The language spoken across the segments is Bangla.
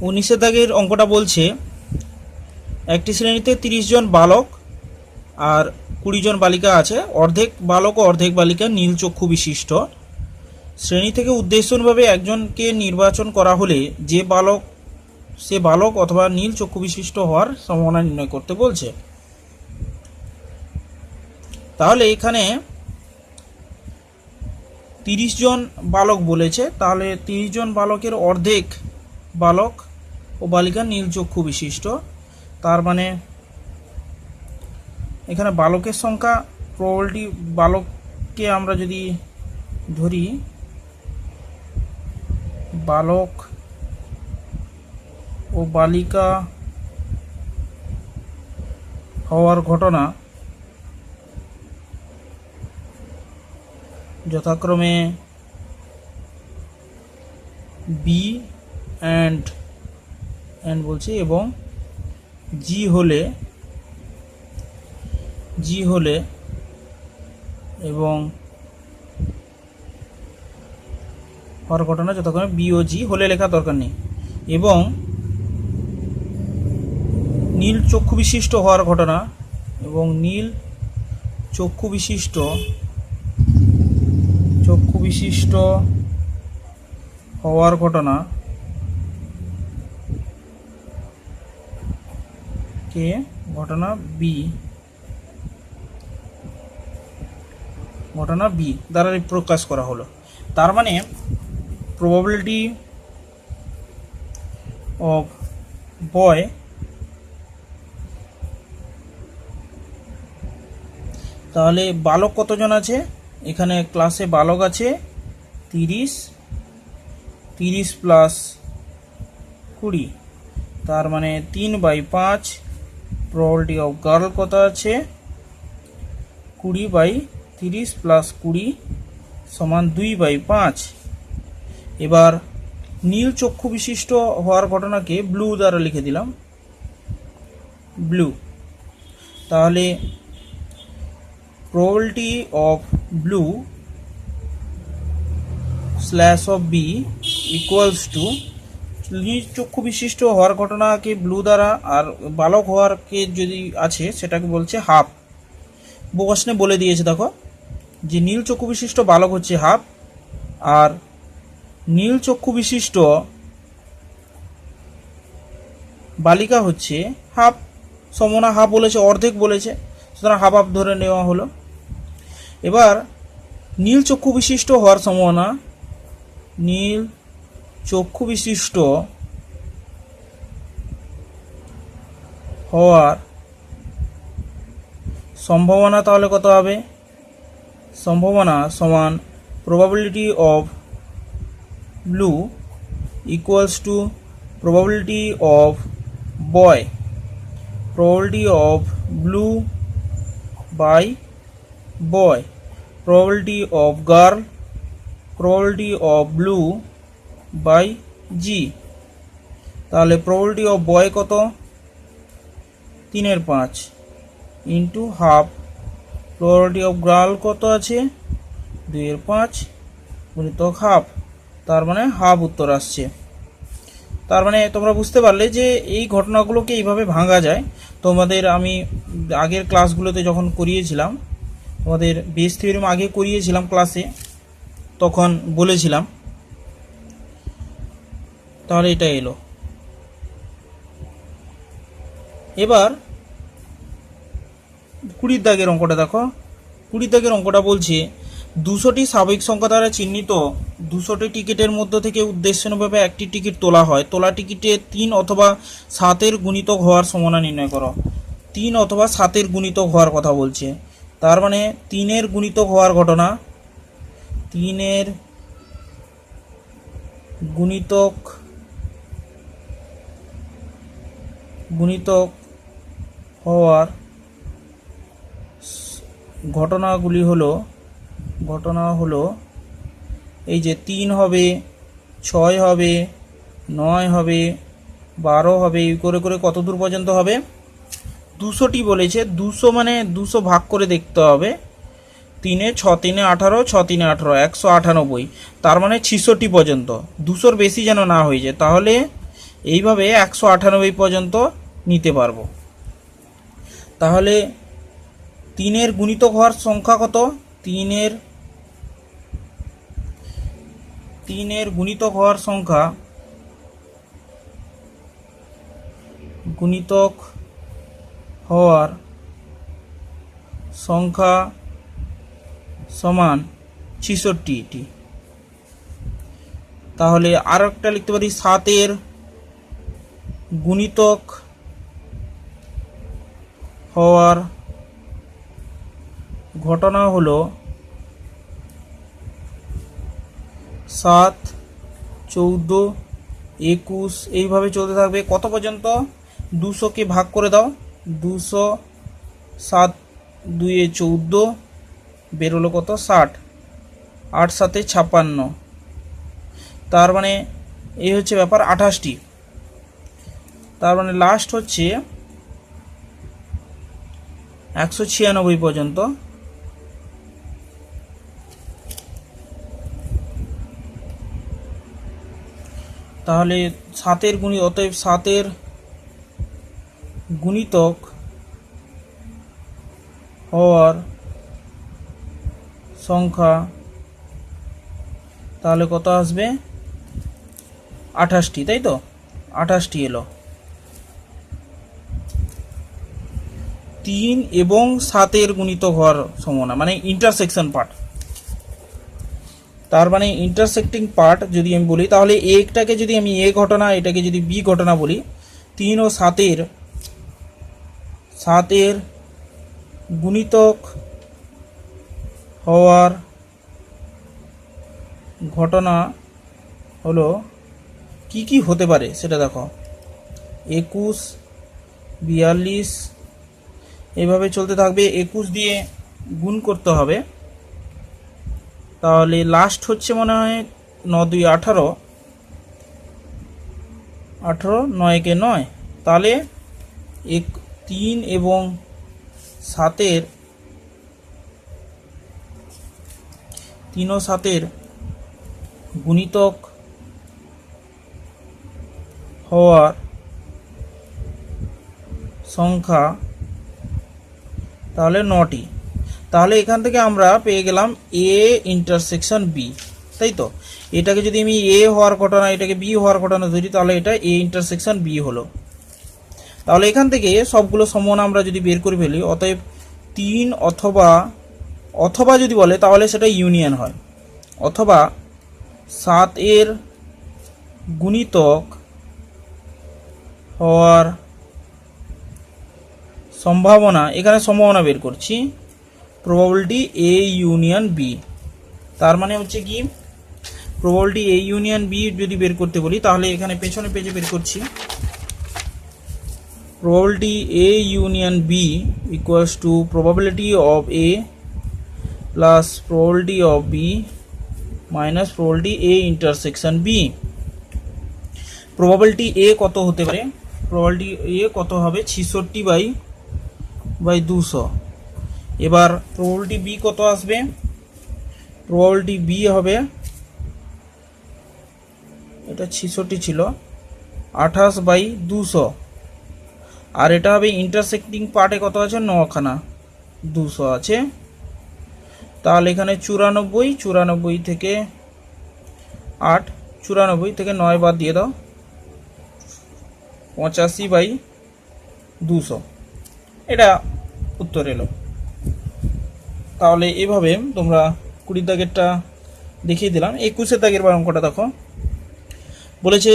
19 দাগের অঙ্কটা বলছে একটি শ্রেণীতে 30 জন বালক আর 20 জন বালিকা আছে। অর্ধেক বালক ও অর্ধেক বালিকা নীল চক্ষু বিশিষ্ট। শ্রেণী থেকে উদ্দেশ্যভাবে একজনকে নির্বাচন করা হলে সে বালক অথবা নীল চক্ষু বিশিষ্ট হওয়ার সম্ভাবনা নির্ণয় করতে বলছে। তাহলে এখানে 30 জন বালক বলেছে, তাহলে 30 জন বালকের অর্ধেক বালক ও বালিকা নীল চক্ষু বিশিষ্ট। তার মানে এখানে বালকের সংখ্যা প্রবাবিলিটি, বালককে আমরা যদি ধরি বালক ও বালিকা হওয়ার ঘটনা যথাক্রমে বি অ্যান্ড বলছে এবং জি হলে এবং হওয়ার ঘটনা যথাক্রমে বি ও জি হলে লেখা দরকার নেই, এবং নীল চক্ষু বিশিষ্ট হওয়ার ঘটনা এবং নীল চক্ষু বিশিষ্ট হওয়ার ঘটনা কে ঘটনা বি দ্বারা প্রকাশ করা হলো। তার মানে প্রবাবিলিটি অফ বয় তাহলে বালক কতজন আছে, এখানে ক্লাসে বালক আছে 30 প্লাস 20, তার মানে 3/5। প্রবাবিলিটি অফ গার্ল কত আছে 20/30 প্লাস 20 সমান 2/5। এবার নীল চক্ষু বিশিষ্ট হওয়ার ঘটনাকে ব্লু দ্বারা লিখে দিলাম, ব্লু। তাহলে probability of blue slash of b equals to নীল চক্ষু বিশিষ্ট হওয়ার ঘটনাকে ব্লু দ্বারা আর বালক হওয়ার কে যদি আছে সেটাকে বলছে হাফ। প্রশ্নে বলে দিয়েছে দেখো যে নীল চক্ষু বিশিষ্ট বালক হচ্ছে হাফ আর নীল চক্ষু বিশিষ্ট বালিকা হচ্ছে হাফ। সমনা হাফ বলেছে, অর্ধেক বলেছে, সুতরাং হাফ হাফ ধরে নেওয়া হলো। এবার নীল চক্ষু বিশিষ্ট হওয়ার সম্ভাবনা, নীল চক্ষু বিশিষ্ট হওয়ার সম্ভাবনা তাহলে কত হবে, সম্ভাবনা সমান probability of blue equals to probability of boy, probability of blue by boy, probability of girl, probability of blue by G। তাহলে probability of boy কত 3/5 into half, probability of girl কত আছে 2/5 গুণিতক হাফ, তার মানে হাফ উত্তর আসছে। তার মানে তোমরা বুঝতে পারলে যে এই ঘটনাগুলোকে এইভাবে ভাঙা যায়। তোমাদের আমি আগের ক্লাসগুলোতে যখন করিয়েছিলাম, তোমাদের বেস থিওরিম আগে করিয়েছিলাম ক্লাসে, তখন বলেছিলাম। তাহলে এটা এলো। এবার 20 দাগের অঙ্কটা দেখো। 20 দাগের অঙ্কটা বলছে 200টি স্বাভাবিক সংখ্যা দ্বারা চিহ্নিত 200টি টিকিটের মধ্য থেকে উদ্দেশ্যভাবে একটি টিকিট তোলা হয়। তোলা টিকিটে 3 অথবা 7-এর গুণিতক হওয়ার সম্ভাবনা নির্ণয় করো। 3 অথবা 7-এর গুণিতক হওয়ার কথা বলছে, তার মানে 3-এর গুণিতক হওয়ার ঘটনা, 3-এর গুণিতক হওয়ার ঘটনা হলো এই যে 3 হবে, 6 হবে, 9 হবে, 12 হবে, এই করে করে কত দূর পর্যন্ত হবে 200টি বলেছে। 200 মানে 200 ভাগ করে দেখতে হবে। 3 6 3 18, 6 3 18, 198, তার মানে 66 পর্যন্ত। 200-র বেশি যেন না হয়ে যায়। তাহলে এইভাবে 198 পর্যন্ত নিতে পারবো। তাহলে 3-এর গুণিতক হওয়ার সংখ্যা কত? 3-এর গুণিতক হওয়ার সংখ্যা, গুণিতক হওয়ার সংখ্যা সমান 66টি। তাহলে আর একটা লিখতে পারি 7-এর গুণিতক হওয়ার ঘটনা হলো 7, 14, 21, এইভাবে চলতে থাকবে। কত পর্যন্ত? 200কে ভাগ করে দাও, 200, 7 2 14, বেরোলো কত? 60, 8 7 56, তার মানে এই হচ্ছে ব্যাপার 28টি। তার মানে লাস্ট হচ্ছে 196 পর্যন্ত। তাহলে 7-এর অতএব 7-এর গুণিতক হওয়ার সংখ্যা তাহলে কত আসবে? 28টি, তাই তো? 28টি এলো। 3 এবং 7-এর গুণিতক হওয়ার সম্ভাবনা, মানে ইন্টারসেকশন পার্ট। তার মানে ইন্টারসেক্টিং পার্ট যদি আমি বলি, তাহলে একটাকে যদি আমি এ ঘটনা, এটাকে যদি বি ঘটনা বলি, 3 ও 7-এর গুণিতক হওয়ার ঘটনা হলো কি কি হতে পারে সেটা দেখো। 21, 42, এভাবে চলতে থাকবে। 21 দিয়ে গুণ করতে হবে। তাহলে লাস্ট হচ্ছে মনে হয় 9 2 18, 18, 9 কে 9। তাহলে 3 এবং 7-এর, 3 ও 7-এর গুণিতক হওয়ার সংখ্যা তাহলে 9টি। তাহলে এখান থেকে আমরা পেয়ে গেলাম এ ইন্টারসেকশন বি, তাই তো? এটাকে যদি আমি এ হওয়ার ঘটনা, এটাকে বি হওয়ার ঘটনা ধরি, তাহলে এটা এ ইন্টারসেকশন বি হলো। তাহলে এখান থেকে সবগুলো সম্ভাবনা আমরা যদি বের করে ফেলি, অতএব 3 অথবা যদি বলে তাহলে সেটা ইউনিয়ন হয়, অথবা 7-এর গুণিতক হওয়ার সম্ভাবনা, এখানে সম্ভাবনা বের করছি, প্রবাবিলিটি এ ইউনিয়ন বি। তার মানে হচ্ছে কি, প্রবাবিলিটি এ ইউনিয়ন বি যদি বের করতে বলি, তাহলে এখানে পেছনে পেজে বের করছি, probability A union B equals to probability of A plus probability of B minus probability A intersection B. probability A কত হতে পারে? probability A কত হবে? 66/200। এবার probability B কত আসবে? probability B হবে, এটা 66 ছিল, 28/200। আর এটা হবে ইন্টারসেক্টিং পার্টে কত আছে? 9খানা, 200 আছে। তাহলে এখানে 94 থেকে 8, 94 থেকে 9 বাদ দিয়ে দাও, 85/200, এটা উত্তর এলো। তাহলে এভাবে তোমরা 20 দাগেরটা দেখিয়ে দিলাম। 21 দাগের অঙ্কটা দেখো, বলেছে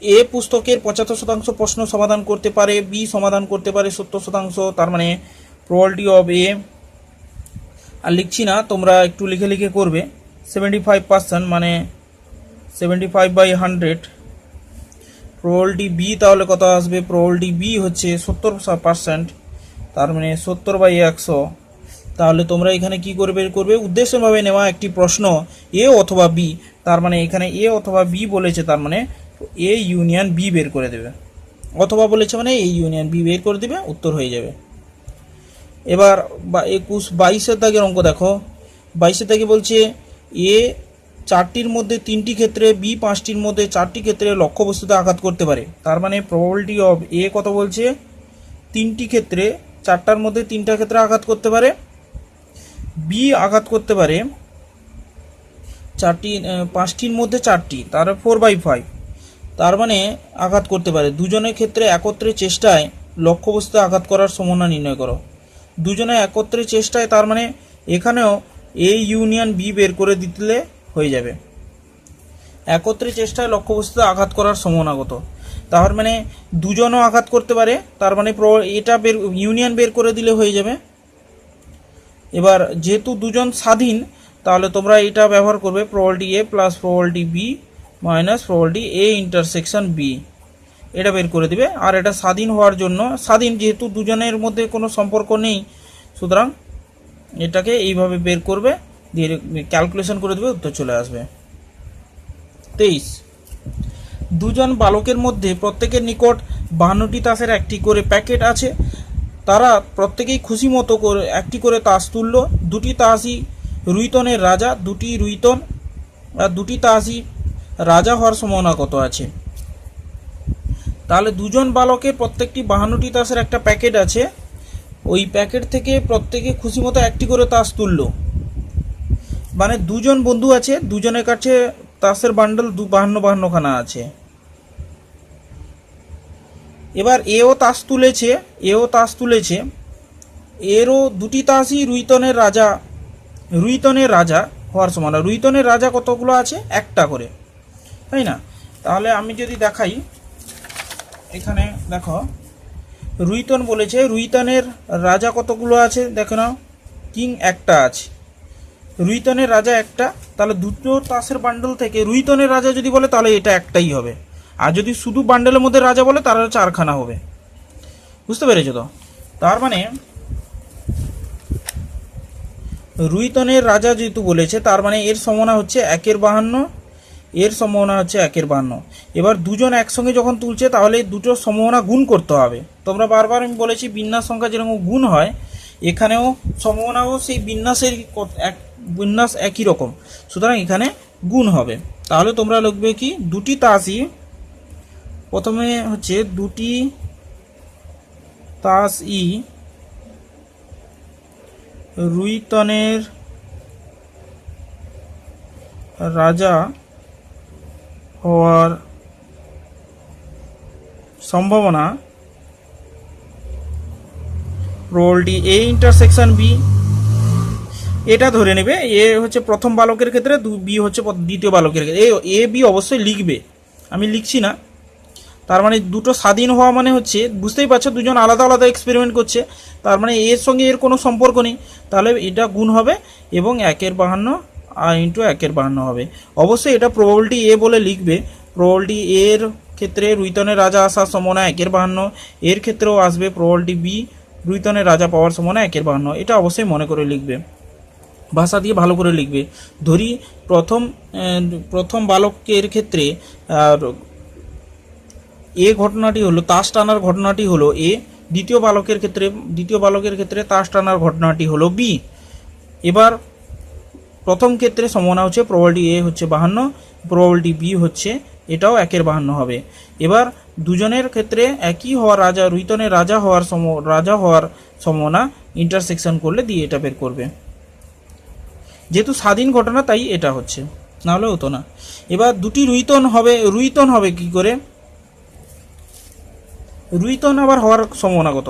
এ পুস্তকের 75% প্রশ্ন সমাধান করতে পারে, বি সমাধান করতে পারে 70%। তার মানে প্রবাবিলিটি অফ এ, আর লিখছি না, তোমরা একটু লিখে লিখে করবে। 75% মানে 75/100। প্রবাবিলিটি বি তাহলে কত আসবে? প্রবাবিলিটি বি হচ্ছে 70%, তার মানে 70/100। তাহলে তোমরা এখানে কি করবে? উদ্দেশ্যভাবে নেওয়া একটি প্রশ্ন এ অথবা বি, তার মানে এখানে এ অথবা বি বলেছে, তার মানে এ ইউনিয়ন বি বের করে দেবে, অথবা বলেছে মানে এ ইউনিয়ন বি বের করে দেবে, উত্তর হয়ে যাবে। এবার 22 দাগের অঙ্ক দেখো। 22 দাগে বলছে এ চারটির মধ্যে তিনটি ক্ষেত্রে, বি 5টির মধ্যে 4টি ক্ষেত্রে লক্ষ্যবস্তুতে আঘাত করতে পারে। তার মানে প্রবাবিলিটি অফ এ কত বলছে, 3টি ক্ষেত্রে, 4টার মধ্যে 3টা ক্ষেত্রে আঘাত করতে পারে, বি আঘাত করতে পারে 5টির মধ্যে 4টি, তার 4/5, তার মানে আঘাত করতে পারে। দুজনের ক্ষেত্রে একত্রে চেষ্টায় লক্ষ্যবস্তুতে আঘাত করার সম্ভাবনা নির্ণয় করো। দুজনে একত্রে চেষ্টায়, তার মানে এখানেও এ ইউনিয়ন বি বের করে দিলে হয়ে যাবে। একত্রে চেষ্টায় লক্ষ্যবস্তুতে আঘাত করার সম্ভাবনা কত, তার মানে দুজনও আঘাত করতে পারে, তার মানে এটা ইউনিয়ন বের করে দিলে হয়ে যাবে। এবার যেহেতু দুজন স্বাধীন, তাহলে তোমরা এটা ব্যবহার করবে probability A plus probability B minus probability A intersection B, এটা বের করে দিবে। আর এটা স্বাধীন হওয়ার জন্য, স্বাধীন যেহেতু দুজনের মধ্যে কোনো সম্পর্ক নেই, সুতরাং এটাকে এইভাবে বের করবে, দিয়ে ক্যালকুলেশন করে দেবে, উত্তর চলে আসবে। 23, দুজন বালকের মধ্যে প্রত্যেকের নিকট 52টি তাসের একটি করে প্যাকেট আছে। তারা প্রত্যেকেই খুশি মতো করে একটি করে তাস তুলল। দুটি তাসই রুইতনের রাজা, দুটি রুইতন আর দুটি তাসই রাজা হওয়ার সম্ভাবনা কত আছে। তাহলে দুজন বালকের প্রত্যেকটি 52টি তাসের একটা প্যাকেট আছে, ওই প্যাকেট থেকে প্রত্যেকে খুশি মতো একটি করে তাস তুলল। মানে দুজন বন্ধু আছে, দুজনের কাছে তাসের বান্ডেল 52খানা আছে। এবার এও তাস তুলেছে, এরও দুটি তাসই রুইতনের রাজা হওয়ার সম্ভাবনা। রুইতনের রাজা কতগুলো আছে, একটা করে, তাই না? তাহলে আমি যদি দেখাই, এখানে দেখো রুইতন বলেছে, রুইতনের রাজা কতগুলো আছে দেখো নাও, কিং একটা আছে, রুইতনের রাজা একটা, তাহলে দুটো তাসের বান্ডেল থেকে রুইতনের রাজা যদি বলে তাহলে এটা একটাই হবে, আর যদি শুধু বান্ডেলের মধ্যে রাজা বলে তাহলে 4খানা হবে। বুঝতে পেরেছো তো? তার মানে রুইতনের রাজা যেহেতু বলেছে, তার মানে এর সম্ভাবনা হচ্ছে 1/52, এর সম্ভাবনা হচ্ছে 1/52। এবার দুজন একসঙ্গে যখন তুলছে, তাহলে দুটোর সম্ভাবনা গুণ করতে হবে। তোমরা বারবার আমি বলেছি, বিন্যাস সংখ্যা যেরকম গুণ হয়, এখানেও সম্ভাবনাও সেই বিন্যাস একই রকম, সুতরাং এখানে গুণ হবে। তাহলে তোমরা লিখবে কি, দুটি তাসই, প্রথমে হচ্ছে দুটি তাসই রুইতনের রাজা হওয়ার সম্ভাবনা প্রবাবিলিটি এ ইন্টারসেকশন বি, এটা ধরে নেবে। এ হচ্ছে প্রথম বালকের ক্ষেত্রে, বি হচ্ছে দ্বিতীয় বালকের ক্ষেত্রে। এ বি অবশ্যই লিখবে, আমি লিখছি না। তার মানে দুটো স্বাধীন হওয়া মানে হচ্ছে, বুঝতেই পারছো, দুজন আলাদা আলাদা এক্সপেরিমেন্ট করছে, তার মানে এর সঙ্গে এর কোনো সম্পর্ক নেই, তাহলে এটা গুণ হবে এবং 1/52 আর ইন্টু 1/52 হবে। অবশ্যই এটা প্রবাবিলিটি এ বলে লিখবে। প্রবাবিলিটি এর ক্ষেত্রে রুইতনের রাজা আসার সম্ভাবনা 1/52, এর ক্ষেত্রেও আসবে প্রবাবিলিটি বি রুইতনের রাজা পাওয়ার সম্ভাবনা 1/52, এটা অবশ্যই মনে করে লিখবে, ভাষা দিয়ে ভালো করে লিখবে। ধরি প্রথম বালকের ক্ষেত্রে এ ঘটনাটি হলো, তাস টানার ঘটনাটি হলো এ, দ্বিতীয় বালকের ক্ষেত্রে তাস টানার ঘটনাটি হলো বি। এবার প্রথম ক্ষেত্রে সম্ভাবনা হচ্ছে প্রবাবিলিটি এ হচ্ছে 52, প্রবাবিলিটি বি হচ্ছে এটাও 1/52 হবে। এবার দুজনের ক্ষেত্রে একই হওয়া রাজা, রুইতনের রাজা হওয়ার সম্ভাবনা ইন্টারসেকশন করলে দিয়ে এটা বের করবে। যেহেতু স্বাধীন ঘটনা তাই এটা হচ্ছে, নাহলে হতো না। এবার দুটি রুইতন হবে কি করে, রুইতন আবার হওয়ার সম্ভাবনা কত।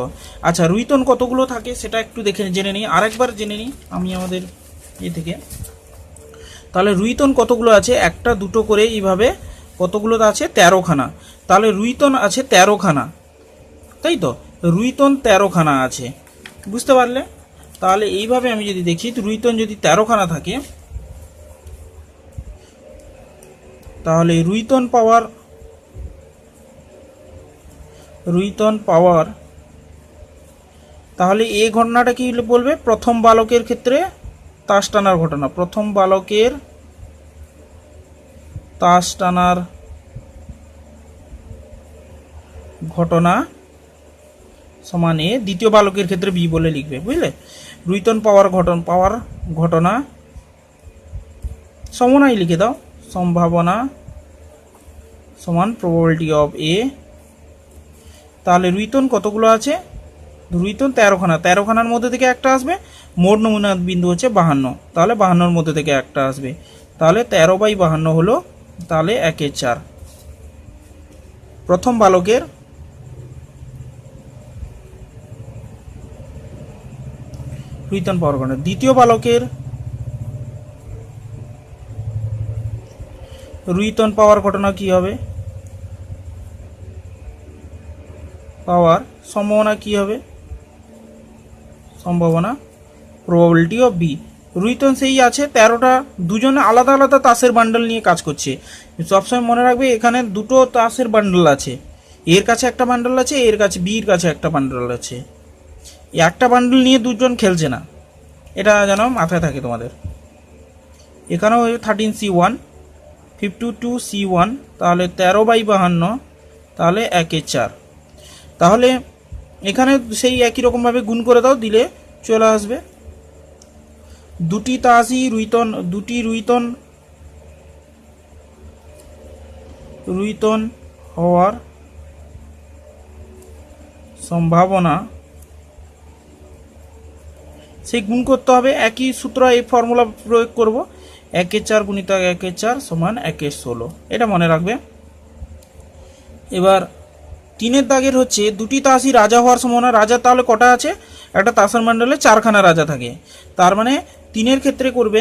আচ্ছা, রুইতন কতগুলো থাকে সেটা একটু জেনে নিই, আরেকবার জেনে নিই আমি আমাদের থেকে। তাহলে রুইতন কতগুলো আছে, একটা দুটো করে এইভাবে কতগুলো আছে, 13খানা। তাহলে রুইতন আছে 13খানা, তাই তো, রুইতন 13খানা আছে, বুঝতে পারলে? তাহলে এইভাবে আমি যদি দেখি, রুইতন যদি 13খানা থাকে, তাহলে রুইতন পাওয়ার তাহলে এই ঘটনাটা কি বলবে, প্রথম বালকের ক্ষেত্রে তাস টানার ঘটনা, প্রথম বালকের তাস টানার ঘটনা সমান এ, দ্বিতীয় বালকের ক্ষেত্রে বি বলে লিখবে, বুঝলে? রুইতন পাওয়ার ঘটনা সম্ভাবনাই লিখে দাও, সম্ভাবনা সমান প্রবাবিলিটি অফ এ। তাহলে রুইতন কতগুলো আছে? রুইতন 13খানা, 13খানার মধ্যে থেকে একটা আসবে। মোট নমুনা বিন্দু হচ্ছে 52, তাহলে 52-র মধ্যে থেকে একটা আসবে। তাহলে 13/52 হলো তাহলে 1/4 প্রথম বালকের। রুইতন পাওয়ার ঘটনা। দ্বিতীয় বালকের রুইতন পাওয়ার ঘটনা কি হবে? পাওয়ার সম্ভাবনা কি হবে? সম্ভাবনা প্রবাবিলিটি অফ বি। রুইতন সেই আছে 13টা, দুজনে আলাদা আলাদা তাসের বান্ডেল নিয়ে কাজ করছে। সবসময় মনে রাখবে এখানে দুটো তাসের বান্ডেল আছে, এর কাছে একটা বান্ডেল আছে, এর কাছে বির কাছে একটা বান্ডেল আছে। একটা বান্ডেল নিয়ে দুজন খেলছে না, এটা যেন মাথায় থাকে তোমাদের। এখানেও 13C1 52C1, তাহলে 13/52, তাহলে 1/4। তাহলে এখানে সেই একই রকমভাবে গুণ করে দাও, দিলে চলে আসবে। দুটি তাসই রুইতন, দুটি রুইতন হওয়ার সম্ভাবনা, সেই গুণ করতে হবে। একই সূত্র, এই ফর্মুলা প্রয়োগ করব। 1/4 গুণিতক 1/4 সমান 1/16, এটা মনে রাখবে। এবার 3-এর দাগের হচ্ছে দুটি তাসই রাজা হওয়ার সম্ভাবনা। রাজা তাহলে কটা আছে? একটা তাসের মণ্ডলে 4খানা রাজা থাকে, তার মানে 3-এর ক্ষেত্রে করবে,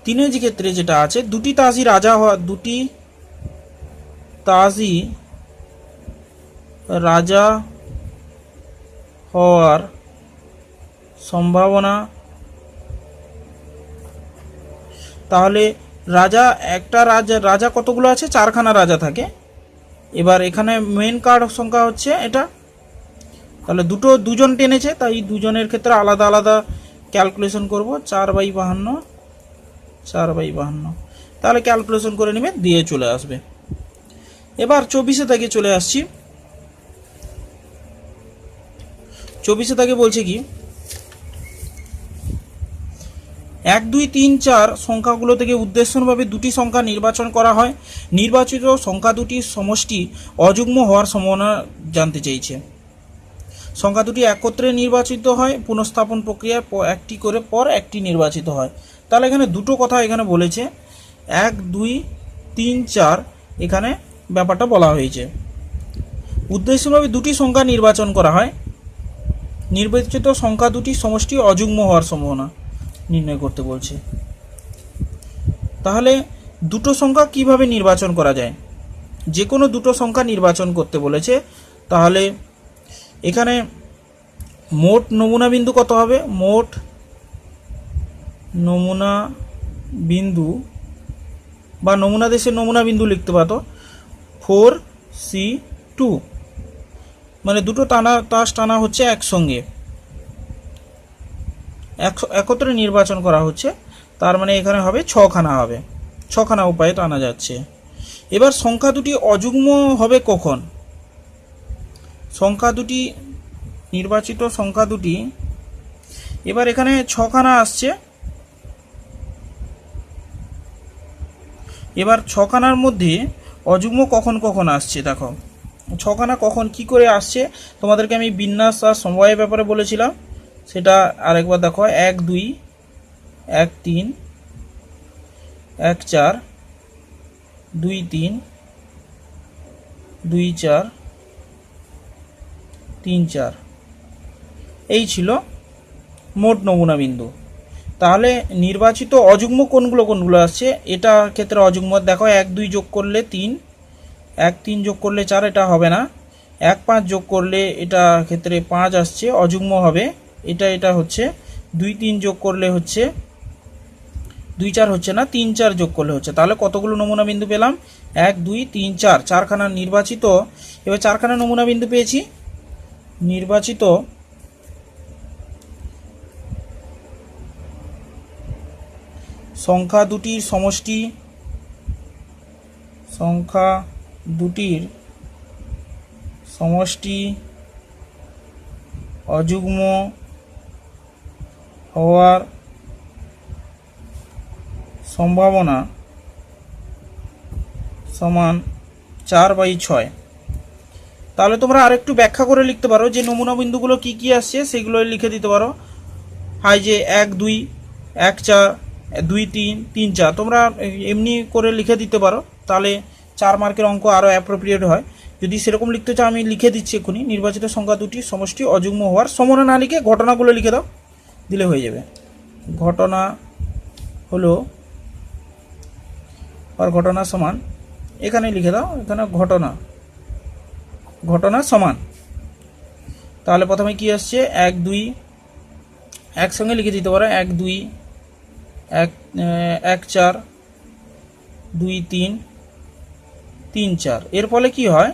3-এর যে ক্ষেত্রে যেটা আছে, দুটি তাসই রাজা হওয়া, দুটি তাসই রাজা হওয়ার সম্ভাবনা। তাহলে রাজা, একটা রাজা কতগুলো আছে? 4খানা রাজা থাকে। এবার এখানে মেন কার্ড সংখ্যা হচ্ছে এটা, তাহলে দুজন টেনেছে, তাই দুজনের ক্ষেত্রে আলাদা আলাদা ক্যালকুলেশন করব। 4/52, তাহলে ক্যালকুলেশন করে নেবে, দিয়ে চলে আসবে। এবার 24-এ দাগে চলে আসছি। 24-এ দাগে বলছে কি, 1, 2, 3, 4 সংখ্যাগুলো থেকে উদ্দেশ্যভাবে দুটি সংখ্যা নির্বাচন করা হয়। নির্বাচিত সংখ্যা দুটির সমষ্টি অযুগ্ম হওয়ার সম্ভাবনা জানতে চাইছে। সংখ্যা দুটি একত্রে নির্বাচিত হয়, পুনঃস্থাপন প্রক্রিয়ায় একটি করে পর একটি নির্বাচিত হয়। তাহলে এখানে দুটো কথা এখানে বলেছে, 1, 2, 3, 4 এখানে ব্যাপারটা বলা হয়েছে। উদ্দেশ্যভাবে দুটি সংখ্যা নির্বাচন করা হয়, নির্বাচিত সংখ্যা দুটি সমষ্টি অযুগ্ম হওয়ার সম্ভাবনা নির্ণয় করতে বলছে। তাহলে দুটো সংখ্যা কিভাবে নির্বাচন করা যায়? যে কোনো দুটো সংখ্যা নির্বাচন করতে বলেছে। তাহলে এখানে মোট নমুনা বিন্দু কত হবে? মোট নমুনা বিন্দু বা নমুনা দেশের নমুনা বিন্দু লিখতে পারো 4C2, মানে দুটো তাস টানা হচ্ছে একসঙ্গে, একত্রে নির্বাচন করা হচ্ছে, তার মানে এখানে হবে 6খানা, হবে 6খানা উপায়ে টানা যাচ্ছে। এবার সংখ্যা দুটি অযুগ্ম হবে কখন? সংখ্যা দুটি, নির্বাচিত সংখ্যা দুটি, এবার এখানে 6খানা আসছে। এবার 6খানার মধ্যে অযুগ্ম কখন কখন আসছে দেখো। 6খানা কখন কি করে আসছে তোমাদেরকে আমি বিন্যাস আর সমবায়ের ব্যাপারে বলেছিলাম, সেটা আরেকবার দেখো। 1, 2, 1, 3, 1, 4, 2, 3, 2, 4, 3, 4, এই ছিল মোট নমুনা বিন্দু। তাহলে নির্বাচিত অযুগ্ম কোনগুলো আসছে? এটা ক্ষেত্রে অযুগ্ম দেখো, 1, 2 যোগ করলে 3, 1, 3 যোগ করলে 4, এটা হবে না। 1, 5 যোগ করলে এটা ক্ষেত্রে 5 আসছে, অযুগ্ম হবে। এটা হচ্ছে 2, 3 যোগ করলে হচ্ছে 2, 4 হচ্ছে না, 3, 4 যোগ করলে হচ্ছে। তাহলে কতগুলো নমুনা বিন্দু পেলাম? 1, 2, 3, 4, 4খানা নির্বাচিত। এবার 4খানা নমুনা বিন্দু পেয়েছি। নির্বাচিত সংখ্যা দুটির সমষ্টি, সংখ্যা দুটির সমষ্টি অযুগ্ম হওয়ার সম্ভাবনা সমান 4/6। তাহলে তোমরা আরেকটু ব্যাখ্যা করে লিখতে পারো যে নমুনা বিন্দুগুলো কি কি আসছে সেগুলো লিখে দিতে পারো। হয় যে 1 2 1 4 2 3 3 4 তোমরা এমনি করে লিখে দিতে পারো, তাহলে 4 মার্কের অঙ্ক আরও অ্যাপ্রোপ্রিয়েট হয়। যদি সেরকম লিখতে চাও আমি লিখে দিচ্ছি এক্ষুনি, নির্বাচিত সংখ্যা দুটি সমষ্টি অযুগ্ম হওয়ার সম্ভাবনা না লিখে ঘটনাগুলো লিখে দাও, দিলে হয়ে যাবে। ঘটনা হলো আর ঘটনা সমান, এখানে লিখে দাও, এখানে ঘটনা সমান। তাহলে প্রথমে কি আসছে 1 2 একসঙ্গে লিখে দিতে পারো 1 2 1 4 2 3 3 4। এর ফলে কি হয়,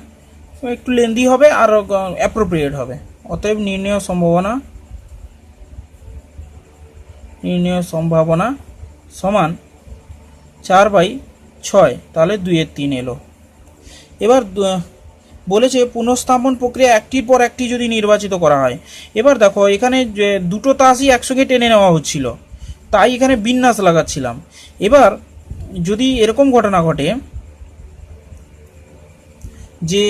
একটু লেন্দি হবে আর অ্যাপ্রোপ্রিয়েট হবে। অতএব নির্ণয় সম্ভাবনা সমান 4/6। তাহলে 2/3 এলো। এবার বলেছে পুনঃস্থাপন প্রক্রিয়া একটির পর একটি যদি নির্বাচিত করা হয়। এবার দেখো এখানে দুটো তাসই একসঙ্গে টেনে নেওয়া হচ্ছিল, তাই এখানে বিন্যাস লাগাচ্ছিলাম। এবার যদি এরকম ঘটনা ঘটে যে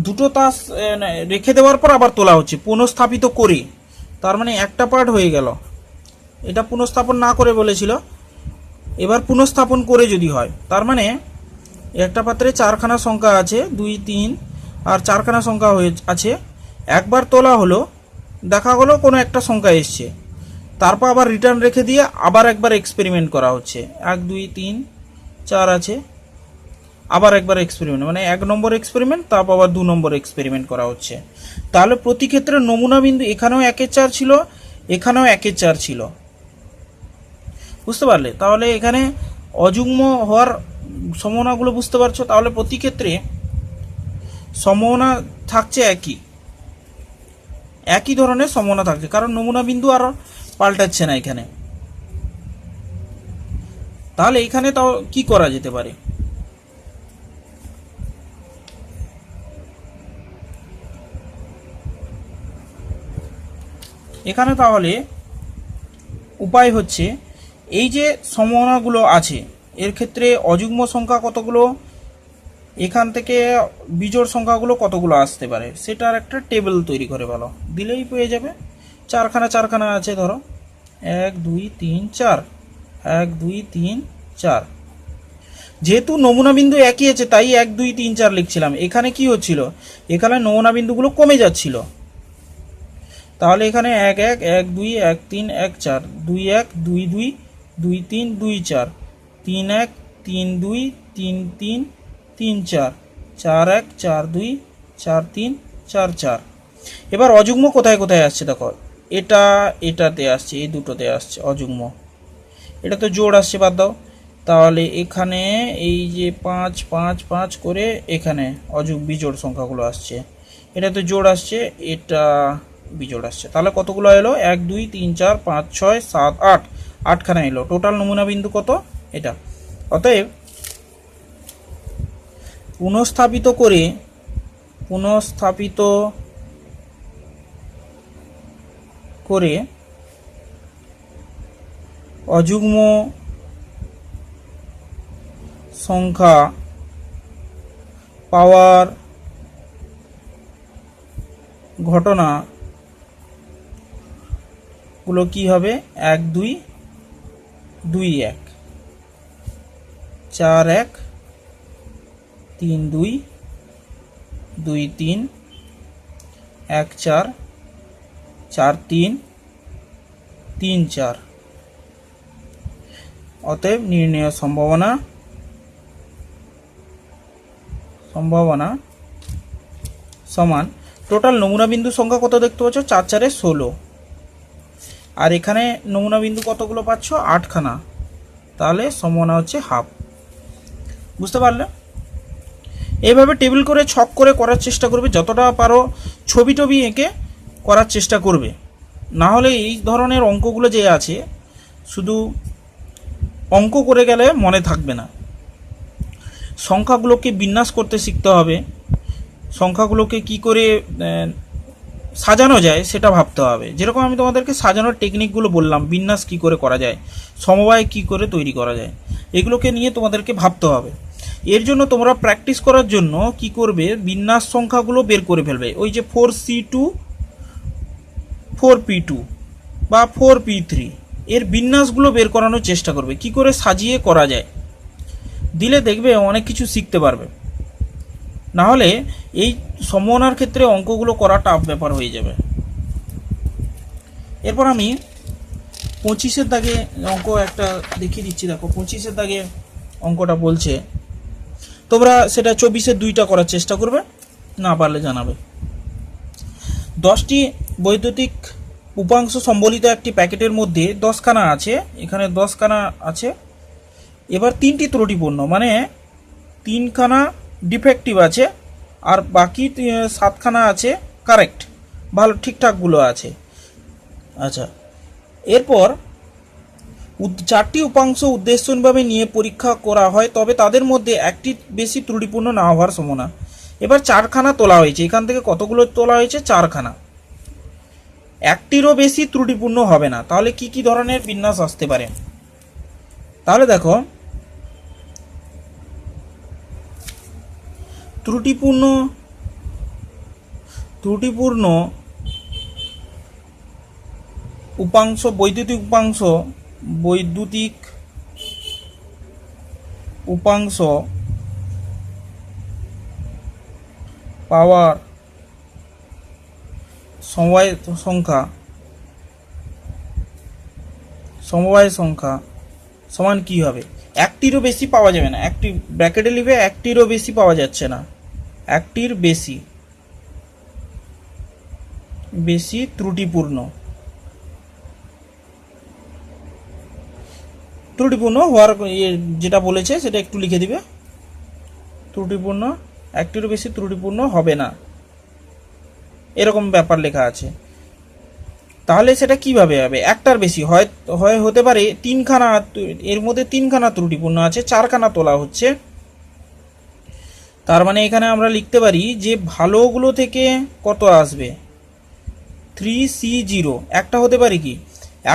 দুটো তাস রেখে দেওয়ার পর আবার তোলা হচ্ছে পুনঃস্থাপিত করে, তার মানে একটা পার্ট হয়ে গেল। এটা পুনঃস্থাপন না করে বলেছিল, এবার পুনঃস্থাপন করে যদি হয়, তার মানে একটা পাত্রে 4খানা সংখ্যা আছে 2 3 আর 4খানা সংখ্যা আছে। একবার তোলা হলো, দেখা হলো কোনো একটা সংখ্যা এসছে, তারপর আবার রিটার্ন রেখে দিয়ে আবার একবার এক্সপেরিমেন্ট করা হচ্ছে। 1 2 3 4 আছে, আবার একবার এক্সপেরিমেন্ট, মানে 1 নম্বর এক্সপেরিমেন্ট, তারপর আবার 2 নম্বর এক্সপেরিমেন্ট করা হচ্ছে। তাহলে প্রতি ক্ষেত্রে নমুনা বিন্দু এখানেও 1 4 ছিল, এখানেও 1 4 ছিল, বুঝতে পারলে? তাহলে এখানে অযুগ্ম হওয়ার সম্ভাবনাগুলো বুঝতে পারছো। তাহলে প্রতি ক্ষেত্রে সম্ভাবনা থাকছে একই ধরনের সম্ভাবনা থাকছে, কারণ নমুনা বিন্দু আর পাল্টাচ্ছে না এখানে। তাহলে এখানে তাও কি করা যেতে পারে? এখানে তাহলে উপায় হচ্ছে, এই যে সম্ভাবনাগুলো আছে এর ক্ষেত্রে অযুগ্ম সংখ্যা কতগুলো, এখান থেকে বিজোড় সংখ্যাগুলো কতগুলো আসতে পারে সেটার একটা টেবিল তৈরি করে ভালো দিলেই পেয়ে যাবে। 4খানা আছে, ধরো 1 2 3 4 1 2 3 4। যেহেতু নমুনা বিন্দু একই আছে তাই 1 2 3 4 লিখছিলাম। এখানে কি হচ্ছিল, এখানে নমুনা বিন্দুগুলো কমে যাচ্ছিল। তাহলে এখানে 1 1 1 2 1 3 1 4 2 1 2 2 2 3 2 4 3 1 3 2 3 3 3 4 4 1 4 2 4 3 4 4। এবার অযুগ্ম কোথায় কোথায় আসছে দেখো, এটাতে আসছে, এই দুটোতে আসছে অযুগ্ম। এটা তো জোড় আসছে, বাদ দাও। তাহলে এখানে এই যে 5 5 5 করে এখানে বিজোড় সংখ্যাগুলো আসছে, এটা তো জোড় আসছে, এটা বিজোড় আসছে। তাহলে কতগুলো এলো, 1 2 3 4 5 6 7 8, 8খানা এলো। টোটাল নমুনা বিন্দু কত? এটা। অতএব পুনঃস্থাপিত করে অযুগ্ম সংখ্যা পাওয়ার ঘটনাগুলো কি হবে, 1 2 2 1 4 1 3 2 2 3 1 4 4 3 3 4। অতএব নির্ণয় সম্ভাবনা সমান টোটাল নমুনা বিন্দু সংখ্যা কত দেখতে পাচ্ছ, 4 4 16। আর এখানে নমুনা বিন্দু কতগুলো পাচ্ছ, 8খানা। তাহলে সম্ভাবনা হচ্ছে হাফ। বুঝতে পারলে? এইভাবে টেবিল করে ছক করে করার চেষ্টা করবে, যতটা পারো ছবি টবি এঁকে করার চেষ্টা করবে। না হলে এই ধরনের অঙ্কগুলো যে আছে শুধু অঙ্ক করে গেলে মনে থাকবে না। সংখ্যাগুলোকে বিন্যাস করতে শিখতে হবে, সংখ্যাগুলোকে কি করে সাজানো যায় সেটা ভাবতে হবে। যেরকম আমি তোমাদেরকে সাজানোর টেকনিকগুলো বললাম, বিন্যাস কি করে করা যায়, সমবায় কি করে তৈরি করা যায়, এগুলোকে নিয়ে তোমাদেরকে ভাবতে হবে। এর জন্য তোমরা প্র্যাকটিস করার জন্য কি করবে, বিন্যাস সংখ্যাগুলো বের করে ফেলবে। ওই যে 4C2 4P2 বা 4P3 এর বিন্যাসগুলো বের করানোর চেষ্টা করবে, কি করে সাজিয়ে করা যায়। দিলে দেখবে অনেক কিছু শিখতে পারবে। না হলে এই সম্ভাবনার ক্ষেত্রে অঙ্কগুলো করা টাফ ব্যাপার হয়ে যাবে। এরপর আমি 25-এর দাগে অঙ্ক একটা দেখিয়ে দিচ্ছি। দেখো 25-এর দাগে অঙ্কটা বলছে, তোমরা সেটা 24-এর 2টা করার চেষ্টা করবে, না পারলে জানাবে। 10টি বৈদ্যুতিক উপাংশ সম্বলিত একটি প্যাকেটের মধ্যে 10খানা আছে, এখানে 10খানা আছে। এবার 3টি ত্রুটিপূর্ণ, মানে 3খানা ডিফেক্টিভ আছে আর বাকি 7খানা আছে কারেক্ট, ভালো ঠিকঠাকগুলো আছে। আচ্ছা, এরপর 4টি উপাংশ উদ্দেশ্যভাবে নিয়ে পরীক্ষা করা হয়, তবে তাদের মধ্যে একটি বেশি ত্রুটিপূর্ণ না হওয়ার সম্ভাবনা। এবার 4খানা তোলা হয়েছে, এখান থেকে কতগুলো তোলা হয়েছে, 4খানা। একটিরও বেশি ত্রুটিপূর্ণ হবে না, তাহলে কি কি ধরনের বিন্যাস আসতে পারে। তাহলে দেখো, ত্রুটিপূর্ণ উপাংশ, বৈদ্যুতিক উপাংশ পাওয়ার সমবায় সংখ্যা সমান কি হবে, একটিরও বেশি পাওয়া যাবে না। একটি ব্র্যাকেটে লিখবে, একটিরও বেশি পাওয়া যাচ্ছে না, একটির বেশি ত্রুটিপূর্ণ হওয়ার যেটা বলেছে সেটা একটু লিখে দিবে। ত্রুটিপূর্ণ, একটিরও বেশি ত্রুটিপূর্ণ হবে না, এরকম ব্যাপার লেখা আছে। তাহলে সেটা কিভাবে হবে, একটার বেশি হয় হতে পারে 3খানা, এর মধ্যে 3খানা ত্রুটিপূর্ণ আছে, 4খানা তোলা হচ্ছে। তার মানে এখানে আমরা লিখতে পারি যে ভালোগুলো থেকে কত আসবে, 3C0। একটা হতে পারে কি,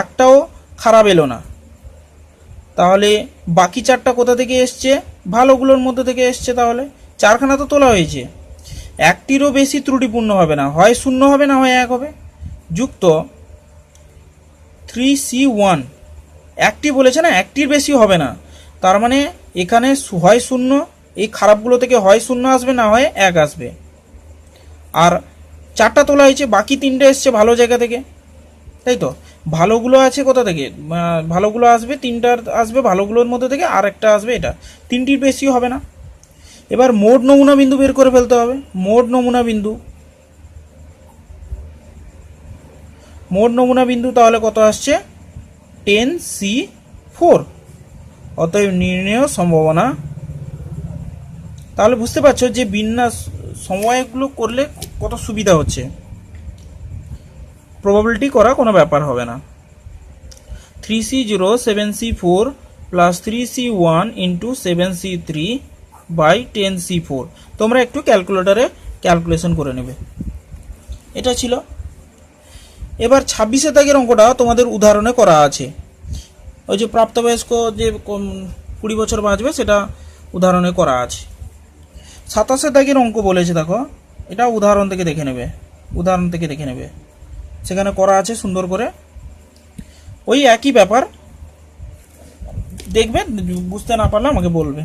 একটাও খারাপ এলো না, তাহলে বাকি 4টা কোথা থেকে এসছে, ভালোগুলোর মধ্যে থেকে এসছে। তাহলে 4খানা তো তোলা হয়েছে, একটিরও বেশি ত্রুটিপূর্ণ হবে না, হয় 0 হবে না হয় 1 হবে, যুক্ত 3C1, একটি বলেছে না, একটির বেশি হবে না, তার মানে এখানে হয় 0, এই খারাপগুলো থেকে হয় 0 আসবে না হয় 1 আসবে। আর 4টা তোলা হয়েছে, বাকি 3টে এসছে ভালো জায়গা থেকে, তাই তো। ভালোগুলো আছে কোথা থেকে, ভালোগুলো আসবে 3টা আসবে ভালোগুলোর মধ্যে থেকে, আর একটা আসবে এটা, 3টির বেশি হবে না। এবার মোট নমুনা বিন্দু বের করে ফেলতে হবে। মোট নমুনা বিন্দু তাহলে কত আসছে, 10C4। অতএব নির্ণেয় সম্ভাবনা। তাহলে বুঝতে পারছো যে বিন্যাস সময়গুলো করলে কত সুবিধা হচ্ছে, প্রবাবিলিটি করা কোনো ব্যাপার হবে না। 3C0 7C4 plus 3C1 into 7C3 by 10C4। তোমরা একটু ক্যালকুলেটরে ক্যালকুলেশন করে নেবে। এটা ছিল। এবার 26-এর দাগের অঙ্কটা তোমাদের উদাহরণে করা আছে, ওই যে প্রাপ্তবয়স্ক যে 20 বছর বাঁচবে সেটা উদাহরণে করা আছে। 27-এর দাগের অঙ্ক বলেছে, দেখো এটা উদাহরণ থেকে দেখে নেবে, সেখানে করা আছে সুন্দর করে, ওই একই ব্যাপার দেখবে, বুঝতে না পারলে আমাকে বলবে।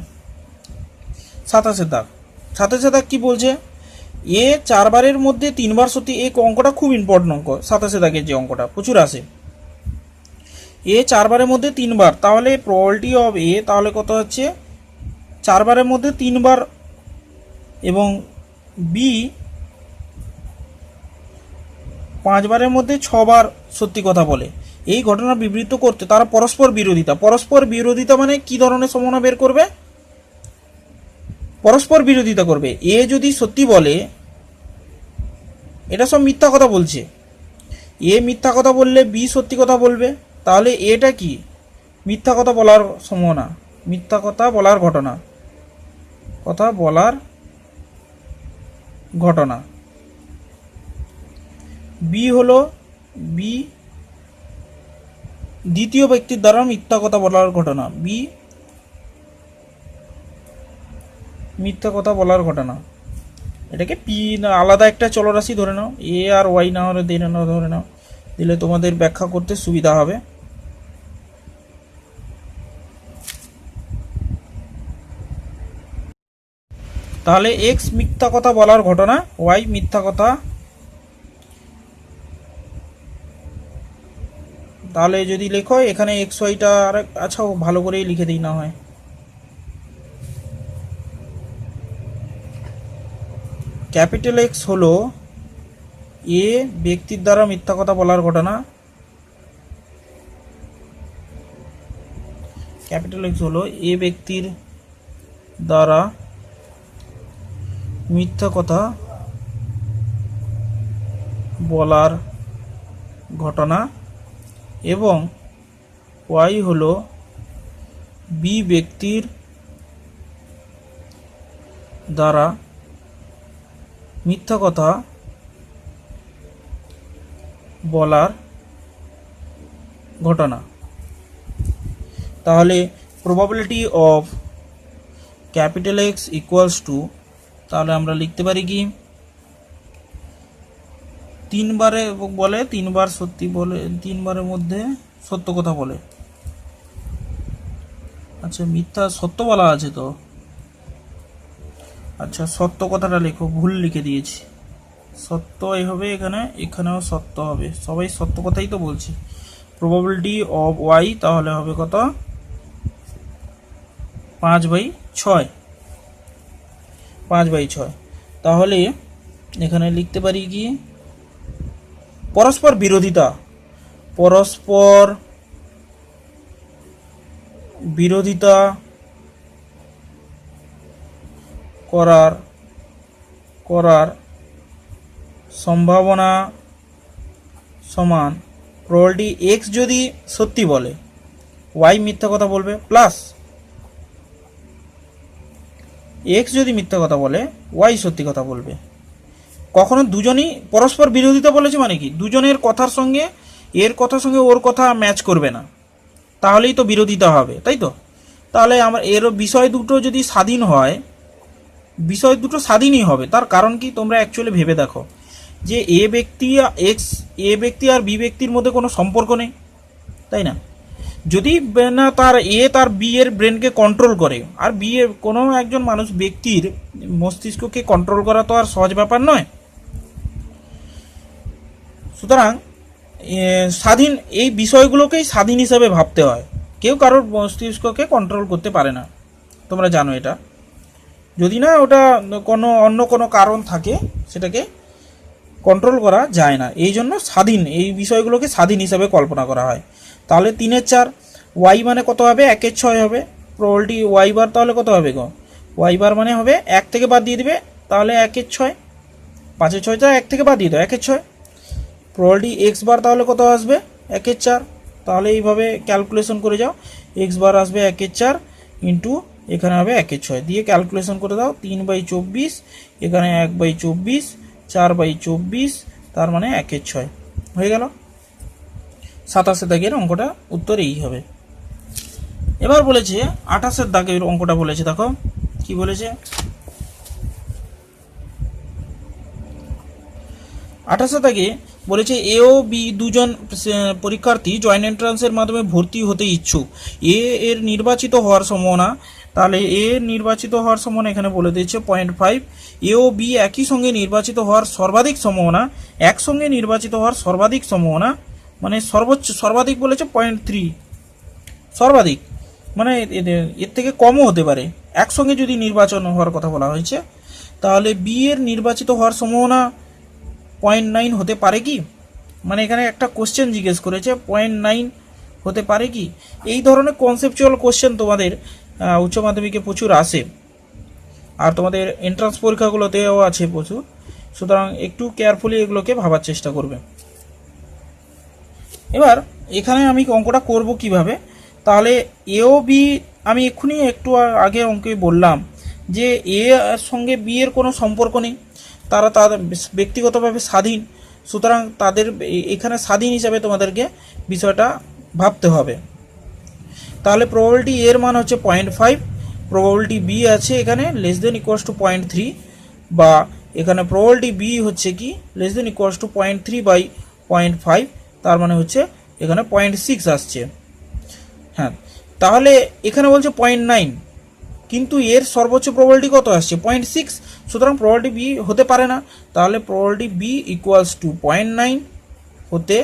27-এর দাগ কি বলছে, এ 4 বারের মধ্যে 3 বার সত্যি। এই অঙ্কটা খুব ইম্পর্টেন্ট অঙ্ক, 27-এর দাগের যে অঙ্কটা প্রচুর আসে। এ 4 বারের মধ্যে 3 বার, তাহলে প্রবাবিলিটি অফ এ তাহলে কত হচ্ছে, 4 বারের মধ্যে 3 বার, এবং বি 5 বারের মধ্যে 6 বার সত্যি কথা বলে। এই ঘটনা বিবৃত করতে তারা পরস্পর বিরোধিতা মানে কি ধরনের সম্ভাবনা বের করবে, পরস্পর বিরোধিতা করবে। এ যদি সত্যি বলে, এটা সব মিথ্যা কথা বলছে, এ মিথ্যা কথা বললে বি সত্যি কথা বলবে, তাহলে এটা কি, মিথ্যা কথা বলার সম্ভাবনা, মিথ্যা কথা বলার ঘটনা। বি হলো বি দ্বিতীয় ব্যক্তির দ্বারা মিথ্যা কথা বলার ঘটনা, বি মিথ্যা কথা বলার ঘটনা। এটাকে পি না আলাদা একটা চলরাশি ধরে নাও, এ আর ওয়াই না হলে ধরে নাও, দিলে তোমাদের ব্যাখ্যা করতে সুবিধা হবে। তাহলে এক্স মিথ্যা কথা বলার ঘটনা, ওয়াই মিথ্যা কথা। তাহলে যদি লেখো এখানে এক্স ওয়াইটা আর আচ্ছা ভালো করেই লিখে দিই না হয়। ক্যাপিটাল এক্স হলো এ ব্যক্তির দ্বারা মিথ্যা কথা বলার ঘটনা, ক্যাপিটাল এক্স হলো এ ব্যক্তির দ্বারা মিথ্যা কথা বলার ঘটনা, এবং ওয়াই হলো বি ব্যক্তির দ্বারা মিথ্যা কথা বলার ঘটনা। তাহলে probability of capital x equals to, তাহলে আমরা লিখতে পারি কি, তিনবারে বলে তিনবার সত্যি বলে, তিনবারের মধ্যে সত্য কথা বলে। আচ্ছা মিথ্যা সত্য বলা আছে তো, আচ্ছা সত্য কথাটা লেখো, ভুল লিখে দিয়েছি, সত্য এই হবে এখানে, এখানেও সত্য হবে, সবাই সত্য কথাই তো বলছি। প্রবাবিলিটি অফ ওয়াই তাহলে হবে কত, 5/6, 5/6। তাহলে এখানে লিখতে পারি কি, পরস্পর বিরোধিতা, পরস্পর বিরোধিতা করার সম্ভাবনা সমান প্রবাবিলিটি এক্স যদি সত্যি বলে ওয়াই মিথ্যা কথা বলবে, প্লাস এক্স যদি মিথ্যা কথা বলে ওয়াই সত্যি কথা বলবে। কখনো দুজনই পরস্পর বিরোধিতা বলেছে মানে কি, দুজনের কথার সঙ্গে এর কথার সঙ্গে ওর কথা ম্যাচ করবে না, তাহলেই তো বিরোধিতা হবে, তাই তো। তাহলে আমার এর বিষয় দুটো যদি স্বাধীন হয়, বিষয় দুটো স্বাধীনই হবে। তার কারণ কি, তোমরা অ্যাকচুয়ালি ভেবে দেখো যে এ ব্যক্তি আর বি ব্যক্তির মধ্যে কোনো সম্পর্ক নেই, তাই না। যদি না তার বি এর ব্রেনকে কন্ট্রোল করে, আর বি এর কোনো একজন মানুষ ব্যক্তির মস্তিষ্ককে কন্ট্রোল করা তো আর সহজ ব্যাপার নয়। সুতরাং স্বাধীন এই বিষয়গুলোকেই স্বাধীন হিসাবে ভাবতে হয়, কেউ কারোর মস্তিষ্ককে কন্ট্রোল করতে পারে না, তোমরা জানো এটা। যদি না ওটা অন্য কোনো কারণ থাকে, সেটাকে কন্ট্রোল করা যায় না, এই জন্য স্বাধীন এই বিষয়গুলোকে স্বাধীন হিসাবে কল্পনা করা হয়। তাহলে 3/4, ওয়াই মানে কত হবে, 1/6 হবে। প্রবাবিলিটি ওয়াই বার তাহলে কত হবে গো, ওয়াই বার মানে হবে 1 থেকে বাদ দিয়ে দিবে, তাহলে 1/6, 5/6টা 1 থেকে বাদ দিয়ে দাও, 1/6। প্রবাবিলিটি এক্স বার তাহলে কত আসবে, 1/4। তাহলে এইভাবে ক্যালকুলেশন করে যাও, এক্স বার আসবে 1/4 ইন্টু এখানে হবে 1/6, দিয়ে ক্যালকুলেশন করে দাও, 3/24, এখানে 1/24, 4/24, তার মানে 1/6 হয়ে গেল। 27 দাগের অঙ্কটা উত্তর এই হবে। এবার বলেছে 28 দাগের অঙ্কটা বলেছে, দেখো কি বলেছে। 28 দাগে বলেছে এ ও বি দুজন পরীক্ষার্থী জয়েন্ট এন্ট্রান্সের মাধ্যমে ভর্তি হতে ইচ্ছুক। এ এর নির্বাচিত হওয়ার সম্ভাবনা, তাহলে এ নির্বাচিত হওয়ার সম্ভাবনা এখানে বলে দিয়েছে 0.5। এ ও বি একই সঙ্গে নির্বাচিত হওয়ার সর্বাধিক সম্ভাবনা, একসঙ্গে নির্বাচিত হওয়ার সর্বাধিক সম্ভাবনা মানে সর্বাধিক বলেছে 0.3, সর্বাধিক মানে এর থেকে কমও হতে পারে, একসঙ্গে যদি নির্বাচন হওয়ার কথা বলা হয়েছে। তাহলে বি এর নির্বাচিত হওয়ার সম্ভাবনা 0.9 হতে পারে কি, মানে এখানে একটা কোশ্চেন জিজ্ঞেস করেছে 0.9 হতে পারে কি। এই ধরনের কনসেপচুয়াল কোশ্চেন তোমাদের উচ্চ মাধ্যমিকে প্রচুর আসে, আর তোমাদের এন্ট্রান্স পরীক্ষাগুলোতেও আছে প্রচুর, সুতরাং একটু কেয়ারফুলি এগুলোকে ভাবার চেষ্টা করবে। এবার এখানে আমি অঙ্কটা করব কিভাবে, তাহলে এ ও বি আমি এক্ষুনি একটু আগে অঙ্কে বললাম যে এ এর সঙ্গে বি এর কোনো সম্পর্ক নেই, তারা তাদের ব্যক্তিগতভাবে স্বাধীন। সুতরাং তাদের এখানে স্বাধীন হিসাবে তোমাদেরকে বিষয়টা ভাবতে হবে। তাহলে প্রবাবিলিটি এর মান হচ্ছে 0.5, প্রবাবিলিটি বি আছে এখানে লেস দেন ইকুয়ালস টু 0.3, বা এখানে প্রবাবিলিটি বি হচ্ছে কি less than equals to 0.3 by 0.5, তার মানে হচ্ছে এখানে 0.6 আসছে। হ্যাঁ, তাহলে এখানে বলছে 0.9, কিন্তু এর সর্বোচ্চ প্রবাবিলিটি কত আসছে 0.6, সুতরাং প্রবাবিলিটি বি হতে পারে না। তাহলে প্রবাবিলিটি বি ইকুয়ালস টু 0.9 হতে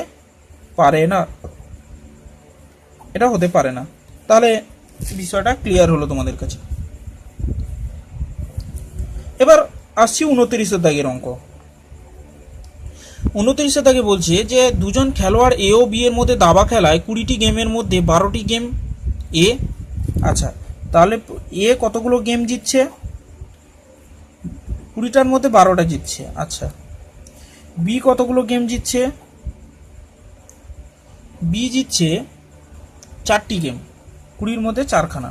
পারে না, এটা হতে পারে না। তাহলে বিষয়টা ক্লিয়ার হলো তোমাদের কাছে। এবার আসছি 29 দাগের অঙ্ক। 29 দাগে বলছে যে দুজন খেলোয়াড় এ ও বি এর মধ্যে দাবা খেলায় 20টি গেমের মধ্যে 12টি গেম এ। আচ্ছা, তাহলে এ কতগুলো গেম জিতছে? 20টার মধ্যে 12টা জিতছে। আচ্ছা, বি কতগুলো গেম জিতছে? বি জিতছে 4টি গেম, 20র মধ্যে 4খানা।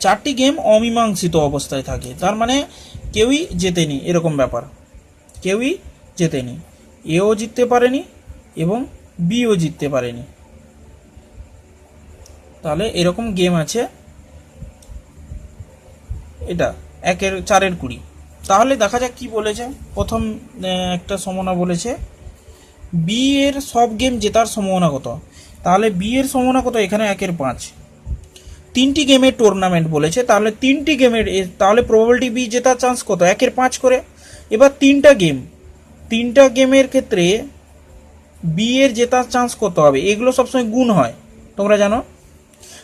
4টি গেম অমীমাংসিত অবস্থায় থাকে, তার মানে কেউই জেতেনি, এরকম ব্যাপার, কেউই জেতেনি। এও জিততে পারেনি এবং বিও জিততে পারেনি। তাহলে এরকম গেম আছে, এটা 4-এর 20। তাহলে দেখা যাক কি বলেছে। প্রথম একটা সম্ভাবনা বলেছে বি এর সব গেম জেতার সম্ভাবনা কত। তাহলে বি এর সম্ভাবনা কত? এখানে 1/5। 3টি গেমের টুর্নামেন্ট বলেছে, তাহলে 3টি গেমের, তাহলে প্রবাবিলিটি বি জেতার চান্স কত? 1/5 করে। এবার 3টা গেমের ক্ষেত্রে বি এর জেতার চান্স কত হবে? এগুলো সবসময় গুণ হয়, তোমরা জানো।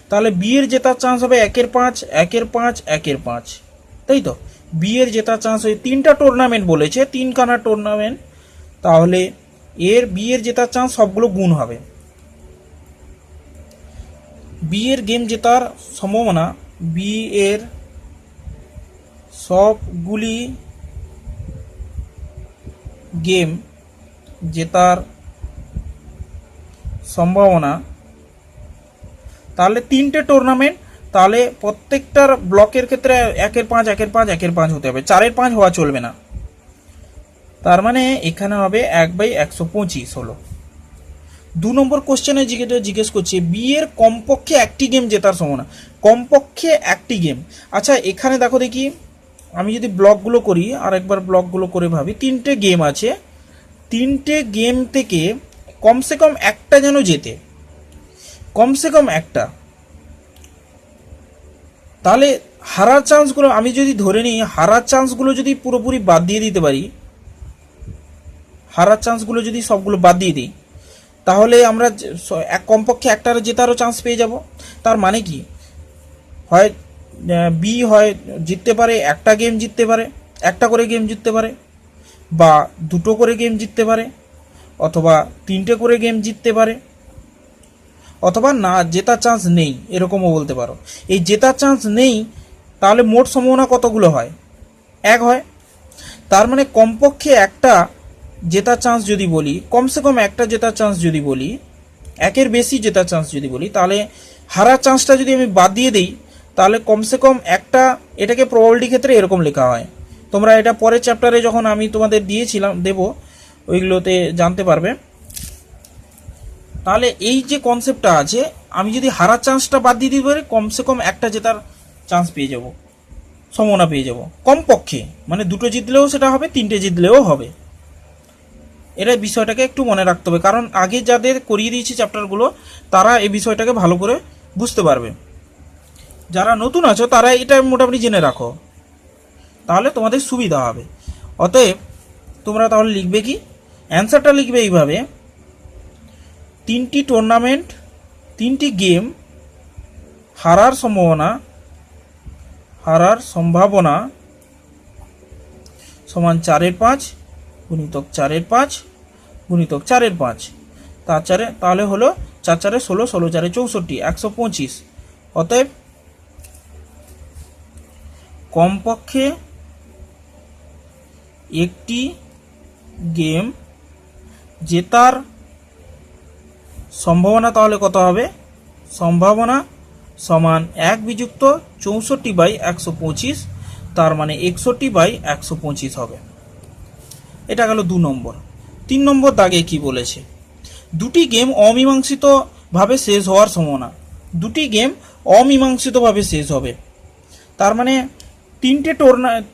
তাহলে বি এর জেতার চান্স হবে 1/5, 1/5, 1/5, তাই তো। বি এর জেতার চান্স হয়, 3টা টুর্নামেন্ট বলেছে, 3খানা টুর্নামেন্ট, তাহলে বি এর জেতার চান্স সবগুলো গুণ হবে। বি এর গেম জেতার সম্ভাবনা, বি এর সবগুলি গেম জেতার সম্ভাবনা, তাহলে 3টে টুর্নামেন্ট, তাহলে প্রত্যেকটার ব্লকের ক্ষেত্রে 1/5, 1/5, 1/5 হতে হবে, 4/5 হওয়া চলবে না। তার মানে এখানে হবে 1/125 হলো। 2 নম্বর কোশ্চেনে জিজ্ঞেস করছে বি এর কমপক্ষে একটি গেম জেতার সম্ভাবনা, কমপক্ষে একটি গেম। আচ্ছা, এখানে দেখো দেখি, আমি যদি ব্লকগুলো করি, আর একবার ব্লকগুলো করে ভাবি, 3টে গেম আছে, 3টে গেম থেকে কমসে কম একটা যেন জেতে, কমসে কম একটা। তাহলে হারার চান্সগুলো আমি যদি ধরে নিই, হারার চান্সগুলো যদি পুরোপুরি বাদ দিয়ে দিতে পারি, হারার চান্সগুলো যদি সবগুলো বাদ দিয়ে দিই, তাহলে আমরা কমপক্ষে একটার জেতারও চান্স পেয়ে যাব। তার মানে কি, হয় বি হয় জিততে পারে, একটা গেম জিততে পারে, একটা করে গেম জিততে পারে, বা 2টো করে গেম জিততে পারে, অথবা 3টে করে গেম জিততে পারে, অথবা না জেতার চান্স নেই, এরকমও বলতে পারো। এই জেতার চান্স নেই, তাহলে মোট সম্ভাবনা কতগুলো হয়? 1 হয়। তার মানে কমপক্ষে একটা জেতার চান্স যদি বলি, কমসে কম একটা জেতার চান্স যদি বলি, 1-এর বেশি জেতার চান্স যদি বলি, তাহলে হারার চান্সটা যদি আমি বাদ দিয়ে দিই, তাহলে কমসে কম একটা, এটাকে প্রবাবিলিটি ক্ষেত্রে এরকম লেখা হয়। তোমরা এটা পরের চ্যাপ্টারে যখন আমি তোমাদের দেব, ওইগুলোতে জানতে পারবে। তাহলে এই যে কনসেপ্টটা আছে, আমি যদি হারার চান্সটা বাদ দিয়ে দিতে পারি, কমসে কম একটা জেতার চান্স পেয়ে যাব, সম্ভাবনা পেয়ে যাব কমপক্ষে। মানে 2টো জিতলেও সেটা হবে, 3টে জিতলেও হবে। এটা বিষয়টাকে একটু মনে রাখতে হবে, কারণ আগে যাদের করিয়ে দিয়েছি চ্যাপ্টারগুলো, তারা এই বিষয়টাকে ভালো করে বুঝতে পারবে। যারা নতুন আছো তারা এটা মোটামুটি জেনে রাখো, তাহলে তোমাদের সুবিধা হবে। অতএব তোমরা তাহলে লিখবে কি, অ্যান্সারটা লিখবে এইভাবে: 3টি টুর্নামেন্ট, 3টি গেম, হারার সম্ভাবনা সমান 4/5 গুণিতক 4/5 গুণিতক 4/5, তাহলে হলো 4×4 = 16, 16×4 = 64, 125। অতএব কমপক্ষে একটি গেম জেতার সম্ভাবনা তাহলে কত হবে? সম্ভাবনা সমান 1/64/125, তার মানে 61/125 হবে। এটা গেল 2 নম্বর। 3 নম্বর দাগে কি বলেছে, দুটি গেম অমীমাংসিত ভাবে শেষ হওয়ার সম্ভাবনা। দুটি গেম অমীমাংসিত ভাবে শেষ হবে, তার মানে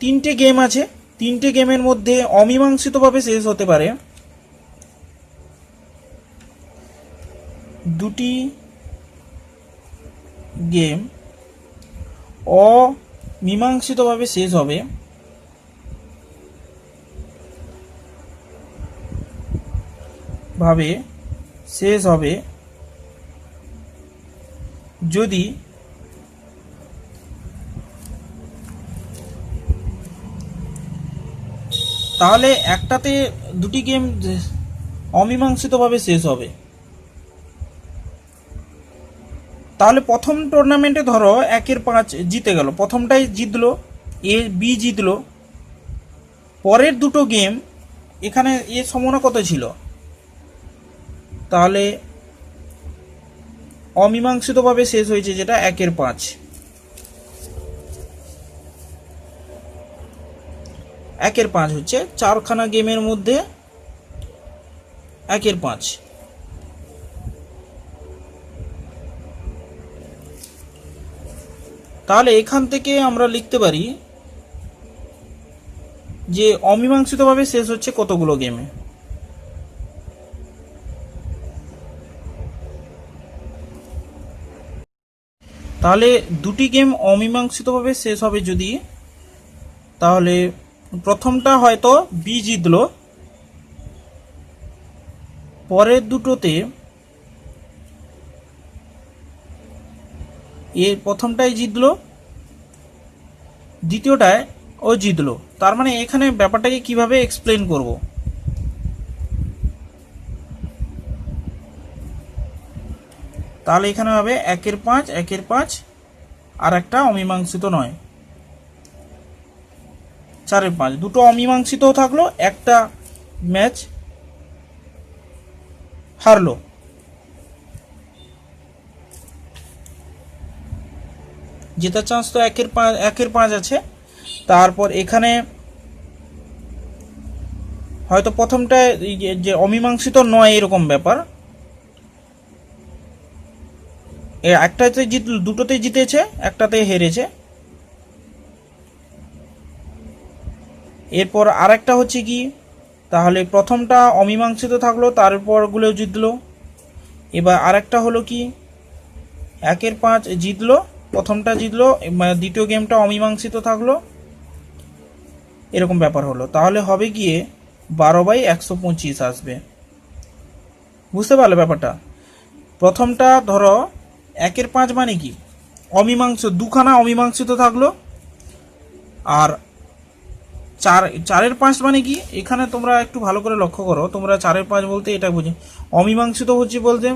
তিনটে গেম আছে, তিনটে গেমের মধ্যে অমীমাংসিত ভাবে শেষ হতে পারে। দুটি গেম অমীমাংসিত ভাবে শেষ হবে যদি তাহলে একটাতে দুটি গেম অমীমাংসিতভাবে শেষ হবে। তাহলে প্রথম টুর্নামেন্টে ধরো 1-5 জিতে গেল, প্রথমটাই জিতলো, বি জিতলো, পরের দুটো গেম এখানে এর সম্ভাবনা কত ছিল, তাহলে অমীমাংসিতভাবে শেষ হয়েছে যেটা 1-5। 1-5 হচ্ছে 4খানা গেমের মধ্যে 1-5। তাহলে এখান থেকে আমরা লিখতে পারি যে অমীমাংসিতভাবে শেষ হচ্ছে কতগুলো গেমে। তাহলে দুটি গেম অমীমাংসিতভাবে শেষ হবে যদি, তাহলে প্রথমটা হয়তো বি জিতলো, পরের দুটোতে প্রথমটাই জিতলো, দ্বিতীয়টায় ও জিতলো। তার মানে এখানে ব্যাপারটাকে কিভাবে এক্সপ্লেন করব, তাহলে এখানে হবে 1-5 আর একটা অমীমাংসিত নয়, 4-5 দুটো অমীমাংসিত থাকলো, একটা ম্যাচ হারলো। জেতার চান্স তো 1-5 আছে। তারপর এখানে হয়তো প্রথমটা যে অমীমাংসিত নয় এরকম ব্যাপার, একটাতে দুটোতে জিতেছে, একটাতে হেরেছে। এরপর আরেকটা হচ্ছে কি, তাহলে প্রথমটা অমীমাংসিত থাকলো, তারপরগুলো জিতলো। এবার আরেকটা হলো কি, 1-5 জিতলো, প্রথমটা জিতলো, দ্বিতীয় গেমটা অমীমাংসিত থাকলো, এরকম ব্যাপার হলো। তাহলে হবে গিয়ে 12/125 আসবে। বুঝতে পারলে ব্যাপারটা? প্রথমটা ধরো 1-5 মানে কি, দুখানা অমীমাংসিত থাকলো, আর 4-5 মানে কি, এখানে তোমরা একটু ভালো করে লক্ষ্য করো, তোমরা 4-5 বলতে এটা বুঝে, অমীমাংসিত হচ্ছে বলতে